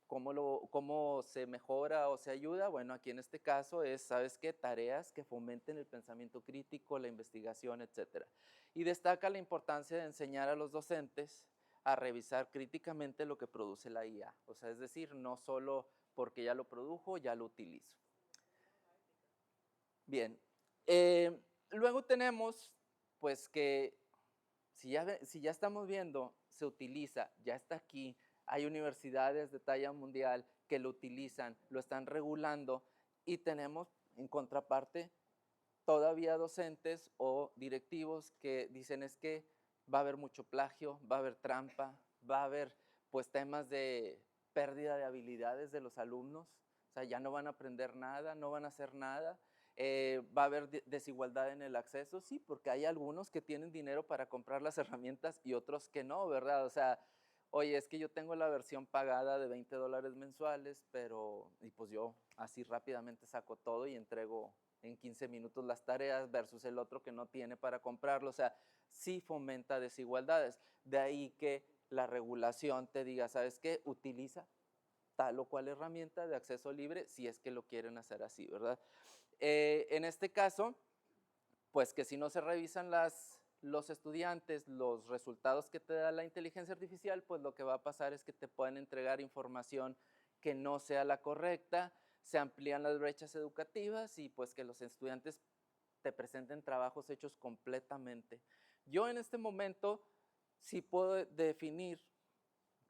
cómo se mejora o se ayuda. Bueno, aquí en este caso es, ¿sabes qué? Tareas que fomenten el pensamiento crítico, la investigación, etc. Y destaca la importancia de enseñar a los docentes a revisar críticamente lo que produce la IA. O sea, es decir, no solo porque ya lo produjo, ya lo utilizo. Bien, luego tenemos, pues que si ya estamos viendo, se utiliza, ya está aquí, hay universidades de talla mundial que lo utilizan, lo están regulando y tenemos en contraparte todavía docentes o directivos que dicen es que va a haber mucho plagio, va a haber trampa, va a haber pues temas de pérdida de habilidades de los alumnos, o sea, ya no van a aprender nada, no van a hacer nada. Va a haber desigualdad en el acceso, sí, porque hay algunos que tienen dinero para comprar las herramientas y otros que no, ¿verdad? O sea, oye, es que yo tengo la versión pagada de $20 mensuales, pero, y pues yo así rápidamente saco todo y entrego en 15 minutos las tareas versus el otro que no tiene para comprarlo. O sea, sí fomenta desigualdades. De ahí que la regulación te diga, ¿sabes qué? Utiliza tal o cual herramienta de acceso libre si es que lo quieren hacer así, ¿verdad? En este caso, pues que si no se revisan los estudiantes, los resultados que te da la inteligencia artificial, pues lo que va a pasar es que te pueden entregar información que no sea la correcta, se amplían las brechas educativas y pues que los estudiantes te presenten trabajos hechos completamente. Yo en este momento sí puedo definir,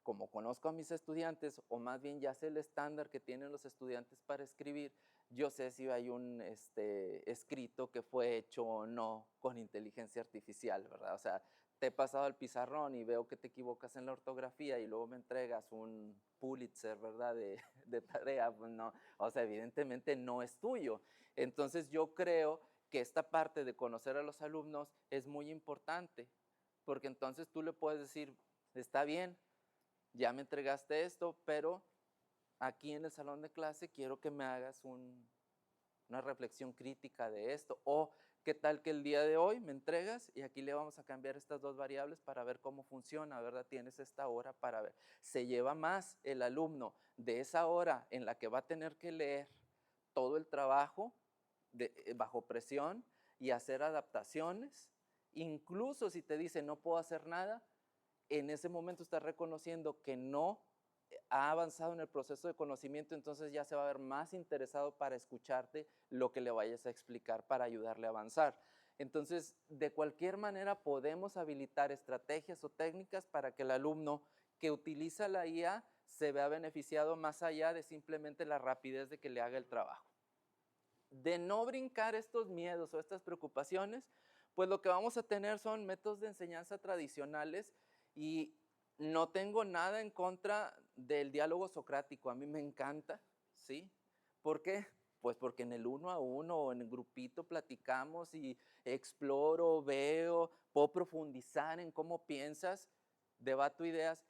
como conozco a mis estudiantes, o más bien ya sé el estándar que tienen los estudiantes para escribir, yo sé si hay un escrito que fue hecho o no con inteligencia artificial, ¿verdad? O sea, te he pasado al pizarrón y veo que te equivocas en la ortografía y luego me entregas un Pulitzer, ¿verdad? De tarea, pues no, o sea, evidentemente no es tuyo. Entonces yo creo que esta parte de conocer a los alumnos es muy importante, porque entonces tú le puedes decir, está bien, ya me entregaste esto, pero aquí en el salón de clase quiero que me hagas una reflexión crítica de esto. O qué tal que el día de hoy me entregas y aquí le vamos a cambiar estas dos variables para ver cómo funciona, ¿verdad? Tienes esta hora para ver. Se lleva más el alumno de esa hora en la que va a tener que leer todo el trabajo bajo presión y hacer adaptaciones. Incluso si te dice no puedo hacer nada, en ese momento estás reconociendo que no ha avanzado en el proceso de conocimiento, entonces ya se va a ver más interesado para escucharte lo que le vayas a explicar para ayudarle a avanzar. Entonces, de cualquier manera podemos habilitar estrategias o técnicas para que el alumno que utiliza la IA se vea beneficiado más allá de simplemente la rapidez de que le haga el trabajo. De no brincar estos miedos o estas preocupaciones, pues lo que vamos a tener son métodos de enseñanza tradicionales y no tengo nada en contra del diálogo socrático, a mí me encanta, ¿sí? ¿Por qué? Pues porque en el uno a uno o en el grupito platicamos y exploro, veo, puedo profundizar en cómo piensas, debato ideas,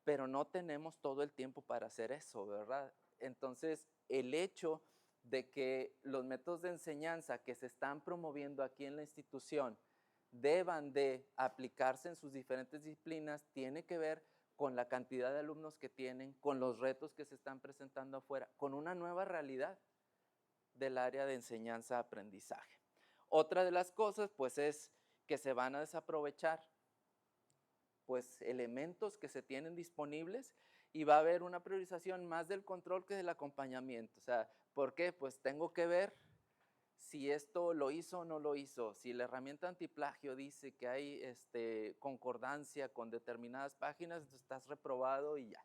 pero no tenemos todo el tiempo para hacer eso, ¿verdad? Entonces, el hecho de que los métodos de enseñanza que se están promoviendo aquí en la institución deban de aplicarse en sus diferentes disciplinas tiene que ver con la cantidad de alumnos que tienen, con los retos que se están presentando afuera, con una nueva realidad del área de enseñanza-aprendizaje. Otra de las cosas, pues, es que se van a desaprovechar pues elementos que se tienen disponibles y va a haber una priorización más del control que del acompañamiento. O sea, ¿por qué? Pues tengo que ver si esto lo hizo o no lo hizo, si la herramienta antiplagio dice que hay concordancia con determinadas páginas, entonces estás reprobado y ya.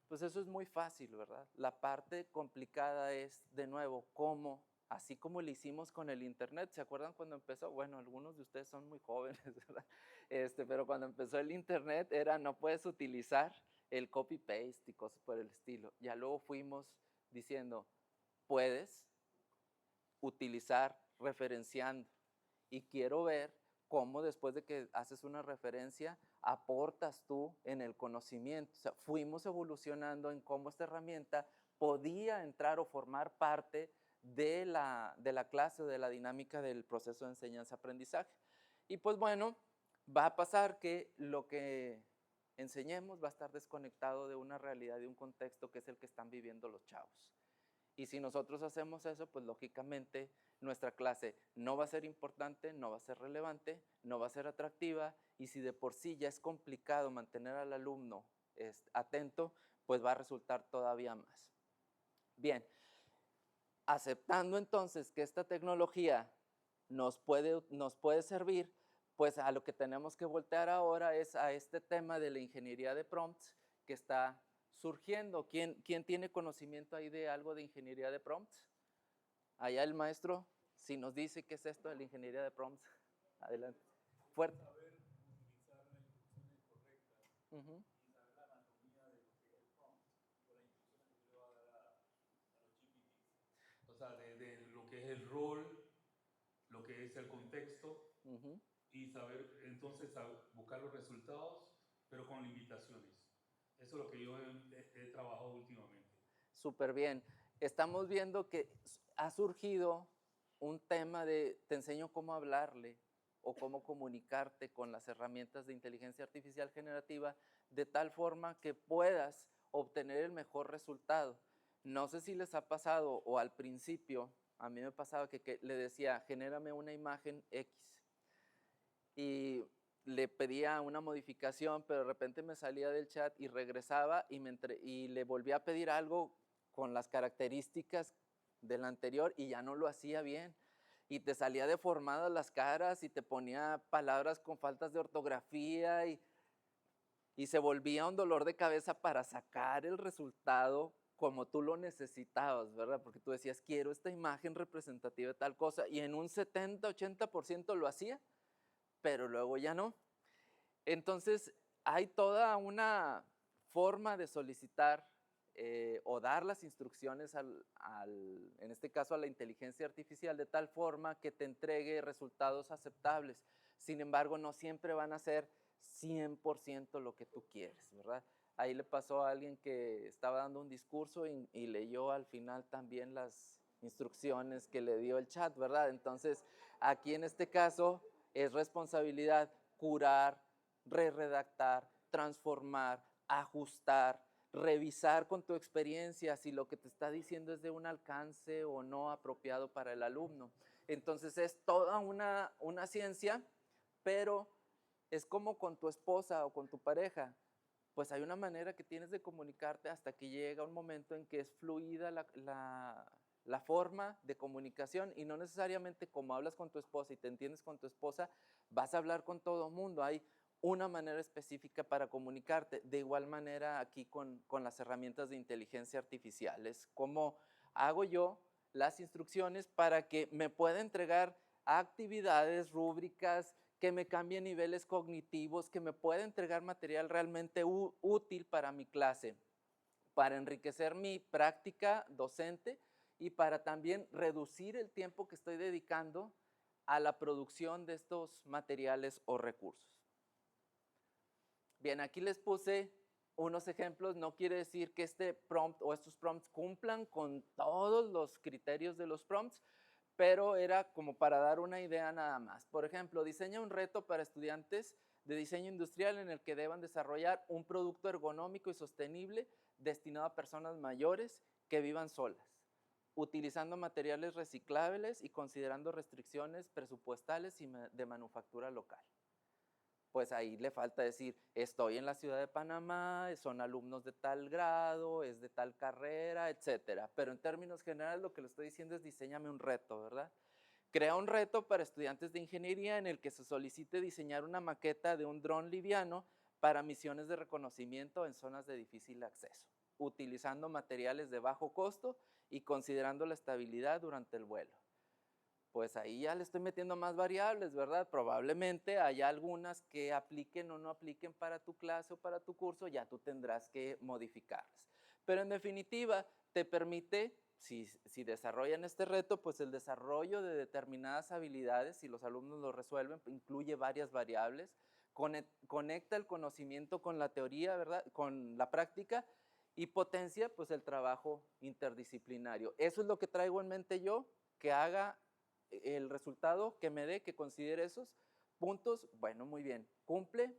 Pues eso es muy fácil, ¿verdad? La parte complicada es, de nuevo, cómo, así como lo hicimos con el Internet. ¿Se acuerdan cuando empezó? Bueno, algunos de ustedes son muy jóvenes, ¿verdad? Pero cuando empezó el Internet era no puedes utilizar el copy-paste y cosas por el estilo. Ya luego fuimos diciendo, puedes utilizar referenciando. Y quiero ver cómo después de que haces una referencia, aportas tú en el conocimiento. O sea, fuimos evolucionando en cómo esta herramienta podía entrar o formar parte de la clase o de la dinámica del proceso de enseñanza-aprendizaje. Y pues bueno, va a pasar que lo que enseñemos va a estar desconectado de una realidad, de un contexto que es el que están viviendo los chavos. Y si nosotros hacemos eso, pues lógicamente nuestra clase no va a ser importante, no va a ser relevante, no va a ser atractiva, y si de por sí ya es complicado mantener al alumno atento, pues va a resultar todavía más. Bien, aceptando entonces que esta tecnología nos puede servir, pues a lo que tenemos que voltear ahora es a este tema de la ingeniería de prompts que está surgiendo. ¿Quién tiene conocimiento ahí de algo de ingeniería de prompts? Allá el maestro, si nos dice qué es esto de la ingeniería de prompts. Adelante. Fuerte. Saber utilizar las instrucciones correctas Uh-huh. y saber la anatomía de lo que es el prompt o las instrucciones que le va a dar a los GPTs. O sea, de lo que es el rol, lo que es el contexto Uh-huh. y saber entonces buscar los resultados, pero con limitaciones. Eso es lo que yo he trabajado últimamente. Súper bien. Estamos viendo que ha surgido un tema de te enseño cómo hablarle o cómo comunicarte con las herramientas de inteligencia artificial generativa de tal forma que puedas obtener el mejor resultado. No sé si les ha pasado o al principio, a mí me pasaba que le decía, genérame una imagen X y le pedía una modificación, pero de repente me salía del chat y regresaba y le volvía a pedir algo con las características del anterior y ya no lo hacía bien. Y te salía deformadas las caras y te ponía palabras con faltas de ortografía y se volvía un dolor de cabeza para sacar el resultado como tú lo necesitabas, ¿verdad? Porque tú decías, quiero esta imagen representativa de tal cosa, y en un 70-80% lo hacía, pero luego ya no. Entonces, hay toda una forma de solicitar o dar las instrucciones en este caso a la inteligencia artificial, de tal forma que te entregue resultados aceptables. Sin embargo, no siempre van a ser 100% lo que tú quieres, ¿verdad? Ahí le pasó a alguien que estaba dando un discurso y leyó al final también las instrucciones que le dio el chat, ¿verdad? Entonces, aquí en este caso es responsabilidad curar, redactar, transformar, ajustar, revisar con tu experiencia si lo que te está diciendo es de un alcance o no apropiado para el alumno. Entonces es toda una ciencia, pero es como con tu esposa o con tu pareja. Pues hay una manera que tienes de comunicarte hasta que llega un momento en que es fluida la forma de comunicación, y no necesariamente como hablas con tu esposa y te entiendes con tu esposa, vas a hablar con todo el mundo. Hay una manera específica para comunicarte. De igual manera aquí con las herramientas de inteligencia artificial. Es como hago yo las instrucciones para que me pueda entregar actividades, rúbricas, que me cambie niveles cognitivos, que me pueda entregar material realmente útil para mi clase, para enriquecer mi práctica docente y para también reducir el tiempo que estoy dedicando a la producción de estos materiales o recursos. Bien, aquí les puse unos ejemplos. No quiere decir que este prompt o estos prompts cumplan con todos los criterios de los prompts, pero era como para dar una idea nada más. Por ejemplo, diseña un reto para estudiantes de diseño industrial en el que deban desarrollar un producto ergonómico y sostenible destinado a personas mayores que vivan solas, utilizando materiales reciclables y considerando restricciones presupuestales y de manufactura local. pues ahí le falta decir, estoy en la ciudad de Panamá, son alumnos de tal grado, es de tal carrera, etcétera. Pero en términos generales lo que le estoy diciendo es diséñame un reto, ¿verdad? Crea un reto para estudiantes de ingeniería en el que se solicite diseñar una maqueta de un dron liviano para misiones de reconocimiento en zonas de difícil acceso, utilizando materiales de bajo costo y considerando la estabilidad durante el vuelo. Pues ahí ya le estoy metiendo más variables, ¿verdad? Probablemente haya algunas que apliquen o no apliquen para tu clase o para tu curso, ya tú tendrás que modificarlas. Pero en definitiva, te permite, si desarrollan este reto, pues el desarrollo de determinadas habilidades, si los alumnos lo resuelven, incluye varias variables, conecta el conocimiento con la teoría, ¿verdad? Con la práctica y potencia, pues el trabajo interdisciplinario. Eso es lo que traigo en mente yo, que haga el resultado que me dé, que considere esos puntos, bueno, muy bien, cumple,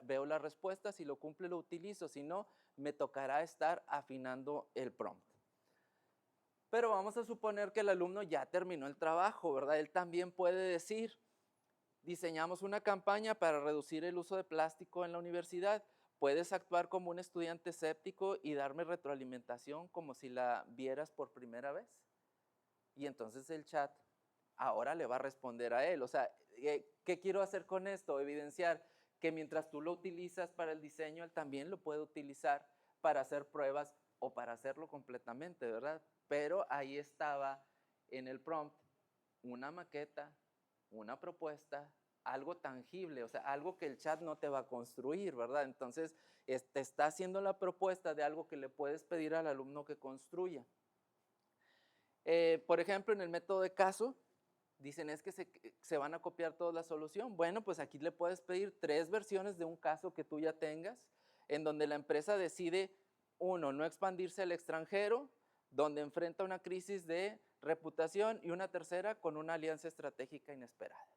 veo la respuesta, si lo cumple lo utilizo, si no, me tocará estar afinando el prompt. Pero vamos a suponer que el alumno ya terminó el trabajo, ¿verdad? Él también puede decir, diseñamos una campaña para reducir el uso de plástico en la universidad. Puedes actuar como un estudiante escéptico y darme retroalimentación como si la vieras por primera vez. Y entonces el chat ahora le va a responder a él. O sea, ¿qué quiero hacer con esto? Evidenciar que mientras tú lo utilizas para el diseño, él también lo puede utilizar para hacer pruebas o para hacerlo completamente, ¿verdad? Pero ahí estaba en el prompt una maqueta, una propuesta, algo tangible, o sea, algo que el chat no te va a construir, ¿verdad? Entonces, te está haciendo la propuesta de algo que le puedes pedir al alumno que construya. Por ejemplo, en el método de caso, dicen es que se van a copiar toda la solución. Bueno, pues aquí le puedes pedir 3 versiones de un caso que tú ya tengas, en donde la empresa decide, uno, no expandirse al extranjero, donde enfrenta una crisis de reputación y una tercera con una alianza estratégica inesperada.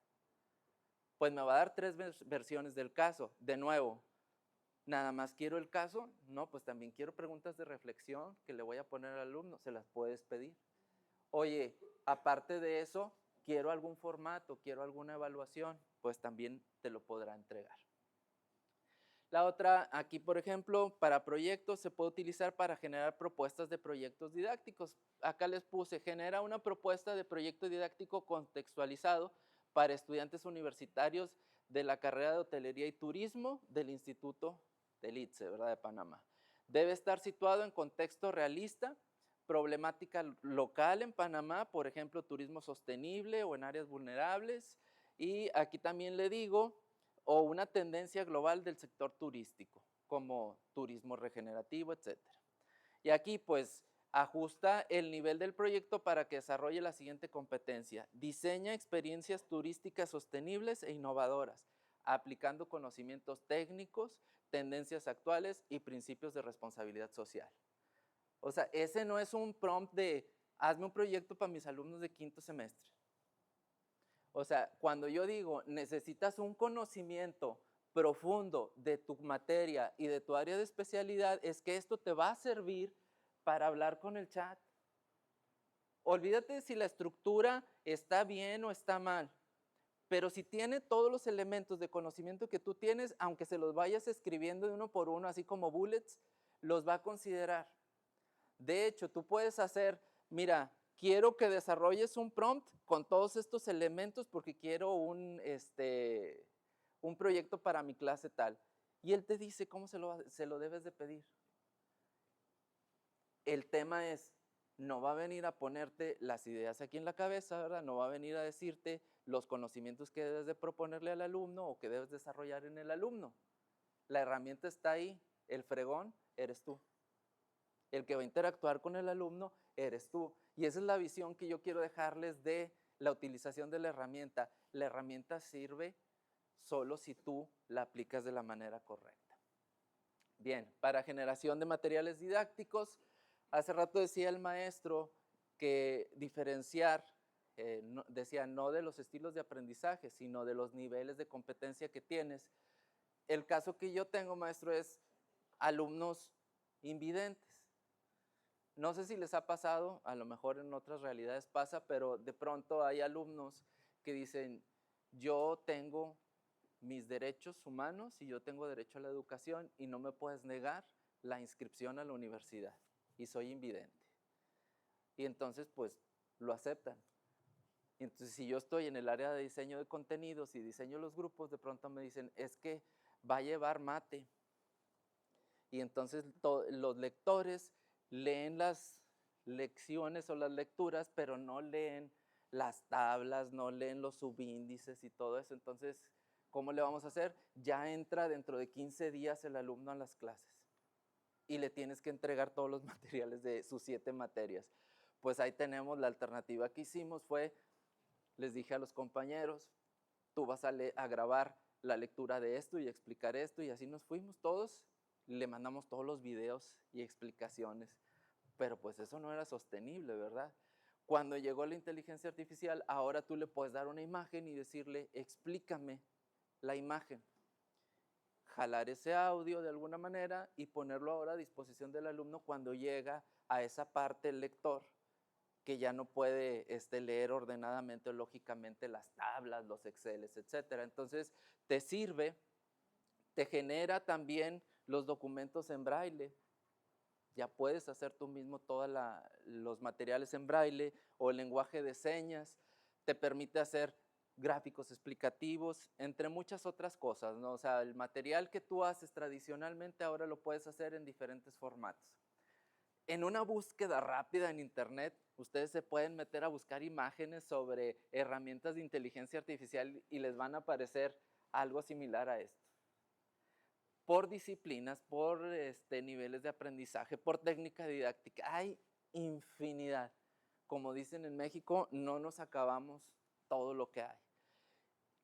Pues me va a dar 3 versiones del caso. De nuevo, nada más quiero el caso, no, pues también quiero preguntas de reflexión que le voy a poner al alumno, se las puedes pedir. Oye, aparte de eso, quiero algún formato, quiero alguna evaluación, pues también te lo podrá entregar. La otra, aquí por ejemplo, para proyectos se puede utilizar para generar propuestas de proyectos didácticos. Acá les puse, genera una propuesta de proyecto didáctico contextualizado para estudiantes universitarios de la carrera de Hotelería y Turismo del Instituto del ITSE, ¿verdad? De Panamá. Debe estar situado en contexto realista, problemática local en Panamá, por ejemplo, turismo sostenible o en áreas vulnerables. Y aquí también le digo, o una tendencia global del sector turístico, como turismo regenerativo, etc. Y aquí pues ajusta el nivel del proyecto para que desarrolle la siguiente competencia. Diseña experiencias turísticas sostenibles e innovadoras, aplicando conocimientos técnicos, tendencias actuales y principios de responsabilidad social. O sea, ese no es un prompt de hazme un proyecto para mis alumnos de 5º semestre. O sea, cuando yo digo necesitas un conocimiento profundo de tu materia y de tu área de especialidad, es que esto te va a servir para hablar con el chat. Olvídate si la estructura está bien o está mal, pero si tiene todos los elementos de conocimiento que tú tienes, aunque se los vayas escribiendo de uno por uno, así como bullets, los va a considerar. De hecho, tú puedes hacer, mira, quiero que desarrolles un prompt con todos estos elementos porque quiero un proyecto para mi clase tal. Y él te dice cómo se lo debes de pedir. El tema es, no va a venir a ponerte las ideas aquí en la cabeza, ¿verdad? No va a venir a decirte los conocimientos que debes de proponerle al alumno o que debes desarrollar en el alumno. La herramienta está ahí, el fregón eres tú. El que va a interactuar con el alumno eres tú. Y esa es la visión que yo quiero dejarles de la utilización de la herramienta. La herramienta sirve solo si tú la aplicas de la manera correcta. Bien, para generación de materiales didácticos, hace rato decía el maestro que diferenciar, decía no de los estilos de aprendizaje, sino de los niveles de competencia que tienes. El caso que yo tengo, maestro, es alumnos invidentes. No sé si les ha pasado, a lo mejor en otras realidades pasa, pero de pronto hay alumnos que dicen, yo tengo mis derechos humanos y yo tengo derecho a la educación y no me puedes negar la inscripción a la universidad y soy invidente. Y entonces pues lo aceptan. Y entonces si yo estoy en el área de diseño de contenidos y diseño los grupos, de pronto me dicen, es que va a llevar mate. Y entonces los lectores leen las lecciones o las lecturas, pero no leen las tablas, no leen los subíndices y todo eso. Entonces, ¿cómo le vamos a hacer? Ya entra dentro de 15 días el alumno a las clases y le tienes que entregar todos los materiales de sus 7 materias. Pues ahí tenemos la alternativa que hicimos fue, les dije a los compañeros, tú vas a grabar la lectura de esto y explicar esto, y así nos fuimos todos, le mandamos todos los videos y explicaciones, pero pues eso no era sostenible, ¿verdad? Cuando llegó la inteligencia artificial, ahora tú le puedes dar una imagen y decirle, explícame la imagen, jalar ese audio de alguna manera y ponerlo ahora a disposición del alumno cuando llega a esa parte el lector que ya no puede leer ordenadamente o lógicamente las tablas, los Exceles, etc. Entonces, te sirve, te genera también los documentos en braille. Ya puedes hacer tú mismo todos los materiales en braille o el lenguaje de señas. Te permite hacer gráficos explicativos, entre muchas otras cosas, ¿no? O sea, el material que tú haces tradicionalmente ahora lo puedes hacer en diferentes formatos. En una búsqueda rápida en internet, ustedes se pueden meter a buscar imágenes sobre herramientas de inteligencia artificial y les van a aparecer algo similar a esto. Por disciplinas, por niveles de aprendizaje, por técnica didáctica, hay infinidad. Como dicen en México, no nos acabamos todo lo que hay.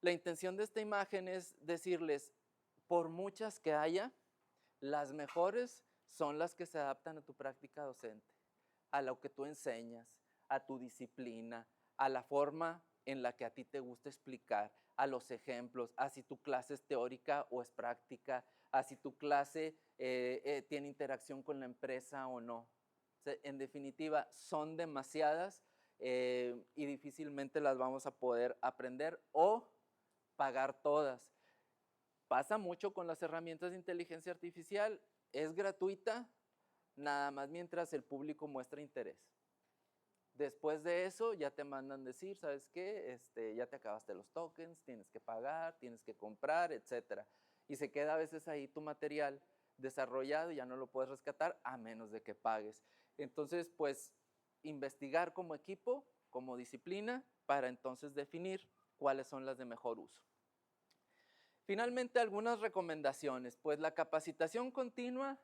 La intención de esta imagen es decirles, por muchas que haya, las mejores son las que se adaptan a tu práctica docente, a lo que tú enseñas, a tu disciplina, a la forma en la que a ti te gusta explicar, a los ejemplos, a si tu clase es teórica o es práctica, a si tu clase tiene interacción con la empresa o no. O sea, en definitiva, son demasiadas y difícilmente las vamos a poder aprender o pagar todas. Pasa mucho con las herramientas de inteligencia artificial, es gratuita, nada más mientras el público muestra interés. Después de eso ya te mandan decir, ¿sabes qué? Ya te acabaste los tokens, tienes que pagar, tienes que comprar, etc. Y se queda a veces ahí tu material desarrollado y ya no lo puedes rescatar a menos de que pagues. Entonces, pues, investigar como equipo, como disciplina, para entonces definir cuáles son las de mejor uso. Finalmente, algunas recomendaciones. Pues la capacitación continua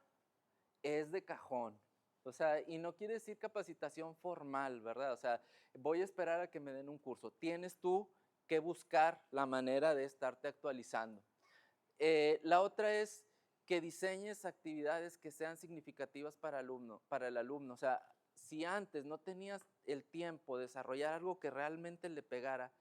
es de cajón. O sea, y no quiere decir capacitación formal, ¿verdad? O sea, voy a esperar a que me den un curso. Tienes tú que buscar la manera de estarte actualizando. La otra es que diseñes actividades que sean significativas para el alumno. O sea, si antes no tenías el tiempo de desarrollar algo que realmente le pegara,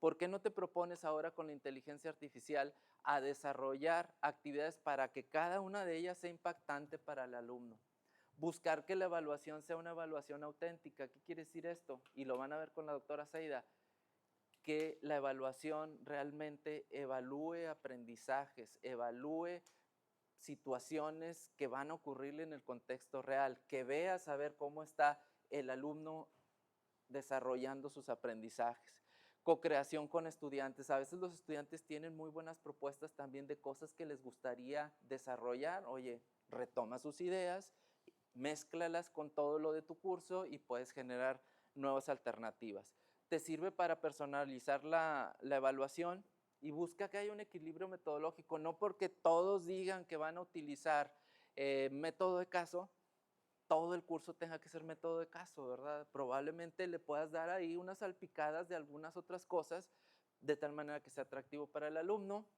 ¿por qué no te propones ahora con la inteligencia artificial a desarrollar actividades para que cada una de ellas sea impactante para el alumno? Buscar que la evaluación sea una evaluación auténtica. ¿Qué quiere decir esto? Y lo van a ver con la doctora Zaida, que la evaluación realmente evalúe aprendizajes, evalúe situaciones que van a ocurrir en el contexto real, que vea saber cómo está el alumno desarrollando sus aprendizajes. Co-creación con estudiantes. A veces los estudiantes tienen muy buenas propuestas también de cosas que les gustaría desarrollar. Oye, retoma sus ideas, mézclalas con todo lo de tu curso y puedes generar nuevas alternativas. Te sirve para personalizar la evaluación y busca que haya un equilibrio metodológico, no porque todos digan que van a utilizar método de caso, todo el curso tenga que ser método de caso, ¿verdad? Probablemente le puedas dar ahí unas salpicadas de algunas otras cosas, de tal manera que sea atractivo para el alumno,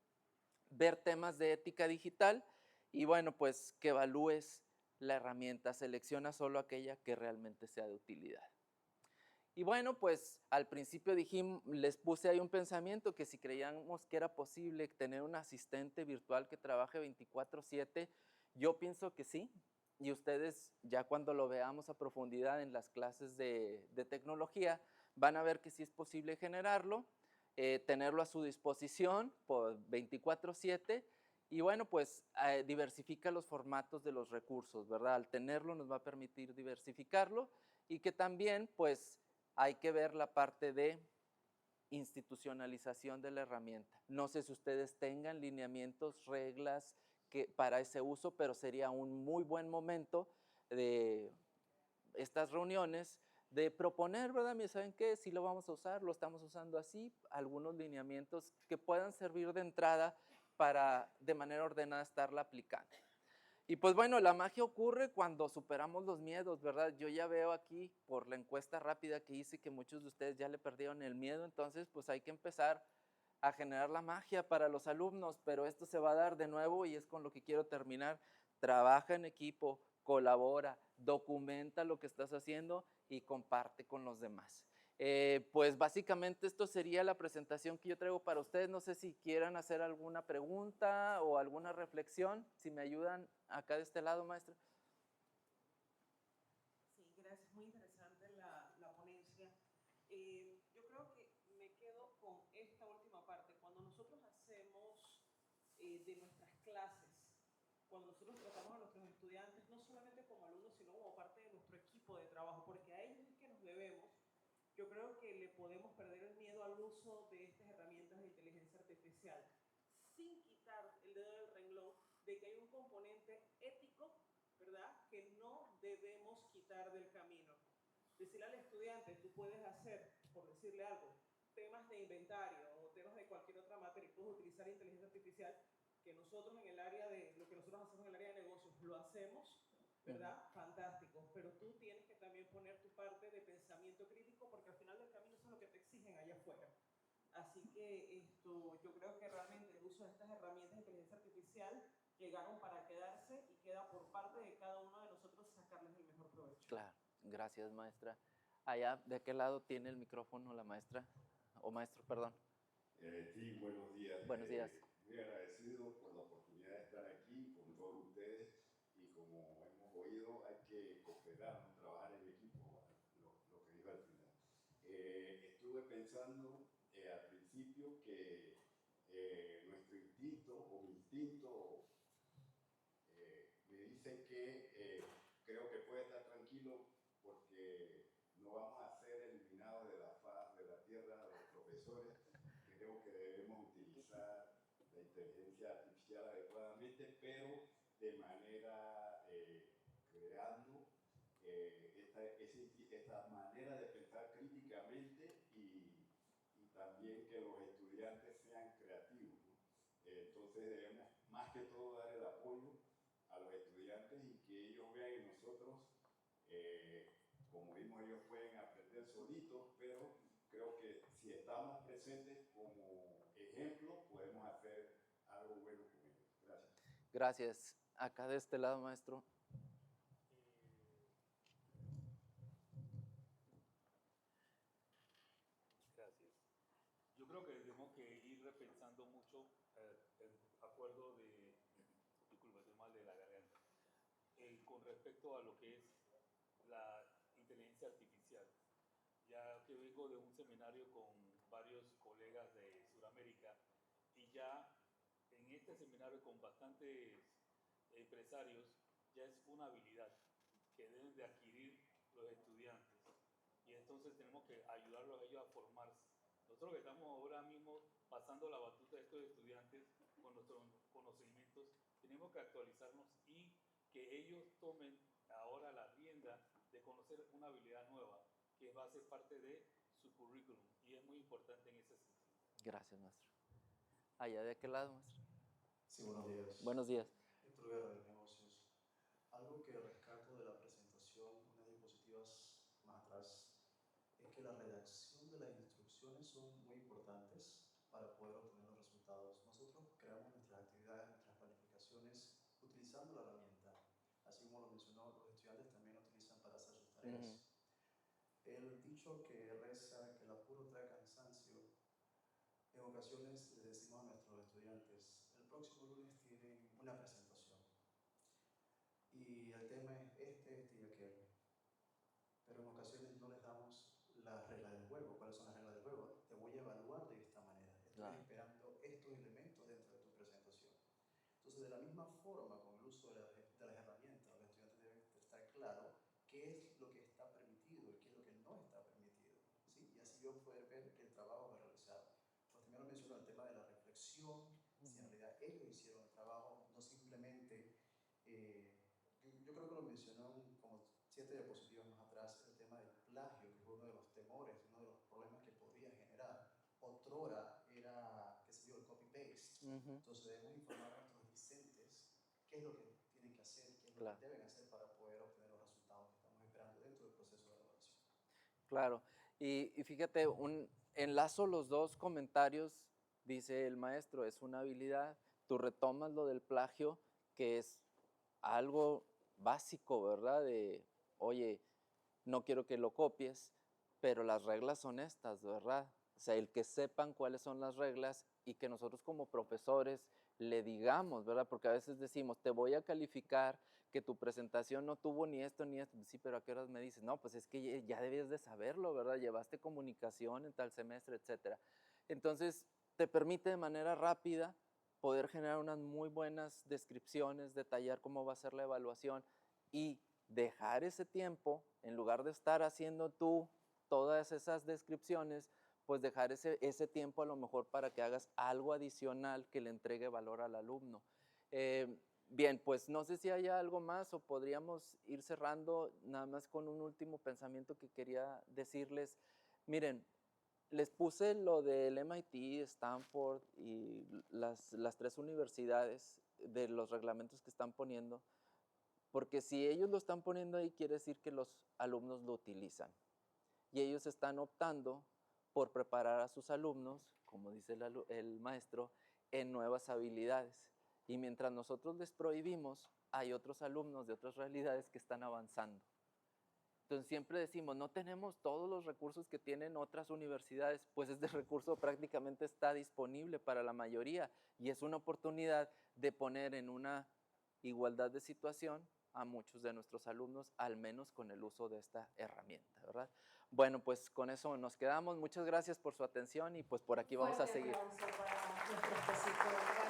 ver temas de ética digital y bueno, pues que evalúes la herramienta, selecciona solo aquella que realmente sea de utilidad. Y bueno, pues al principio les puse ahí un pensamiento que si creíamos que era posible tener un asistente virtual que trabaje 24/7, yo pienso que sí. Y ustedes ya cuando lo veamos a profundidad en las clases de tecnología, van a ver que sí es posible generarlo. tenerlo a su disposición por 24/7 y bueno, pues diversifica los formatos de los recursos, ¿verdad? Al tenerlo nos va a permitir diversificarlo y que también pues hay que ver la parte de institucionalización de la herramienta. No sé si ustedes tengan lineamientos, reglas para ese uso, pero sería un muy buen momento de estas reuniones de proponer, ¿verdad? Mira, ¿saben qué? Si lo vamos a usar, lo estamos usando así, algunos lineamientos que puedan servir de entrada para de manera ordenada estarla aplicando. Y pues bueno, la magia ocurre cuando superamos los miedos, ¿verdad? Yo ya veo aquí por la encuesta rápida que hice que muchos de ustedes ya le perdieron el miedo, entonces pues hay que empezar a generar la magia para los alumnos, pero esto se va a dar de nuevo y es con lo que quiero terminar. Trabaja en equipo, colabora, documenta lo que estás haciendo y comparte con los demás. Pues básicamente esto sería la presentación que yo traigo para ustedes. No sé si quieran hacer alguna pregunta o alguna reflexión. Si me ayudan acá de este lado, maestra. Sí, gracias, muy interesante la ponencia. Yo creo que me quedo con esta última parte. Cuando nosotros hacemos de nuestras clases, cuando nosotros tratamos a nuestros estudiantes, no solamente como alumnos, sino como parte de nuestro equipo de trabajo, porque a ellos es que nos debemos, yo creo que le podemos perder el miedo al uso de estas herramientas de inteligencia artificial, sin quitar el dedo del renglón de que hay un componente ético, ¿verdad?, que no debemos quitar del camino. Decirle al estudiante, tú puedes hacer, por decirle algo, temas de inventario o temas de cualquier otra materia, puedes utilizar inteligencia artificial, que nosotros en el área de, lo que nosotros hacemos en el área de negocios, lo hacemos, ¿verdad? Fantástico, pero tú tienes que también poner tu parte de pensamiento crítico, porque al final del camino eso es lo que te exigen allá afuera. Así que yo creo que realmente el uso de estas herramientas de inteligencia artificial llegaron para quedarse y queda por parte de cada uno de nosotros sacarles el mejor provecho. Claro, gracias maestra. Allá, ¿de qué lado tiene el micrófono la maestra? O maestro, perdón. Sí, buenos días. Buenos días. Muy agradecido por la oportunidad de estar aquí con todos ustedes y como hemos oído hay que cooperar, ¿no? Trabajar en equipo, lo que dijo al final. Estuve pensando al principio que nuestro instinto o mi instinto me dice que creo que puede estar tranquilo porque no vamos a ser eliminados de la faz de la tierra los profesores. Creo que debemos utilizar la inteligencia artificial adecuadamente, pero de manera creando esta manera de pensar críticamente y también que los estudiantes sean creativos, ¿no? Entonces debemos más que todo dar el apoyo a los estudiantes y que ellos vean en nosotros, como vimos, ellos pueden aprender solitos, pero creo que si estamos presentes como ejemplo, podemos hacer algo bueno con ellos. Gracias. Gracias. Acá de este lado, maestro. Gracias. Yo creo que tenemos que ir repensando mucho el acuerdo de, disculpa, estoy mal de la garganta, con respecto a lo que es la inteligencia artificial. Ya que vengo de un seminario con varios colegas de Sudamérica y ya en este seminario con bastantes empresarios ya es una habilidad que deben de adquirir los estudiantes y entonces tenemos que ayudarlos a ellos a formarse. Nosotros que estamos ahora mismo pasando la batuta de estos estudiantes con nuestros conocimientos, tenemos que actualizarnos y que ellos tomen ahora la rienda de conocer una habilidad nueva que va a ser parte de su currículum y es muy importante en ese sentido. Gracias, maestro. Allá de aquel lado, maestro. Sí, buenos días. Buenos días. Héctor Guerra de Negocios. Algo que rescato de la presentación, unas diapositivas más atrás, es que la redacción de las instrucciones son muy importantes para poder obtener los resultados. Nosotros creamos nuestras actividades, nuestras planificaciones utilizando la herramienta. Así como lo mencionó, los estudiantes también lo utilizan para hacer sus tareas. El dicho que reza que el apuro trae cansancio, en ocasiones les decimos a nuestros estudiantes, el próximo lunes tienen una presentación y el tema es este y aquel, pero en ocasiones no les damos las reglas del juego. ¿Cuáles son las reglas del juego? Te voy a evaluar de esta estoy esperando estos elementos dentro de tu presentación. Entonces, de la misma forma, con el uso de las herramientas, los estudiantes deben estar claros qué es lo que está permitido y qué es lo que no está permitido, ¿sí? Y así yo poder ver que el trabajo es realizado. Pues también lo mencionó el tema de la reflexión, si en realidad ellos hicieron el trabajo, no simplemente, yo creo que lo mencionó como 7 diapositivas más atrás, el tema del plagio, que es uno de los temores, uno de los problemas que podría generar. Otrora era, qué sé yo, el copy-paste. Entonces debemos informar a nuestros discentes qué es lo que tienen que hacer, qué es lo que deben hacer para poder obtener los resultados que estamos esperando dentro del proceso de evaluación. Claro, y fíjate, enlazo los dos comentarios, dice el maestro, es una habilidad, tú retomas lo del plagio, que es algo básico, ¿verdad? De, oye, no quiero que lo copies, pero las reglas son estas, ¿verdad? O sea, el que sepan cuáles son las reglas y que nosotros como profesores le digamos, ¿verdad? Porque a veces decimos, te voy a calificar que tu presentación no tuvo ni esto ni esto. Sí, pero ¿a qué horas me dices? No, pues es que ya debías de saberlo, ¿verdad? Llevaste comunicación en tal semestre, etcétera. Entonces, te permite de manera rápida poder generar unas muy buenas descripciones, detallar cómo va a ser la evaluación y dejar ese tiempo, en lugar de estar haciendo tú todas esas descripciones, pues dejar ese tiempo a lo mejor para que hagas algo adicional que le entregue valor al alumno. Bien, pues no sé si hay algo más o podríamos ir cerrando nada más con un último pensamiento que quería decirles. Miren, les puse lo del MIT, Stanford y las 3 universidades de los reglamentos que están poniendo, porque si ellos lo están poniendo ahí, quiere decir que los alumnos lo utilizan. Y ellos están optando por preparar a sus alumnos, como dice el maestro, en nuevas habilidades. Y mientras nosotros les prohibimos, hay otros alumnos de otras realidades que están avanzando. Entonces siempre decimos, no tenemos todos los recursos que tienen otras universidades, pues este recurso prácticamente está disponible para la mayoría y es una oportunidad de poner en una igualdad de situación a muchos de nuestros alumnos, al menos con el uso de esta herramienta, ¿verdad? Bueno, pues con eso nos quedamos. Muchas gracias por su atención y pues por aquí vamos a seguir. Fuerte aplauso para nuestro expositor.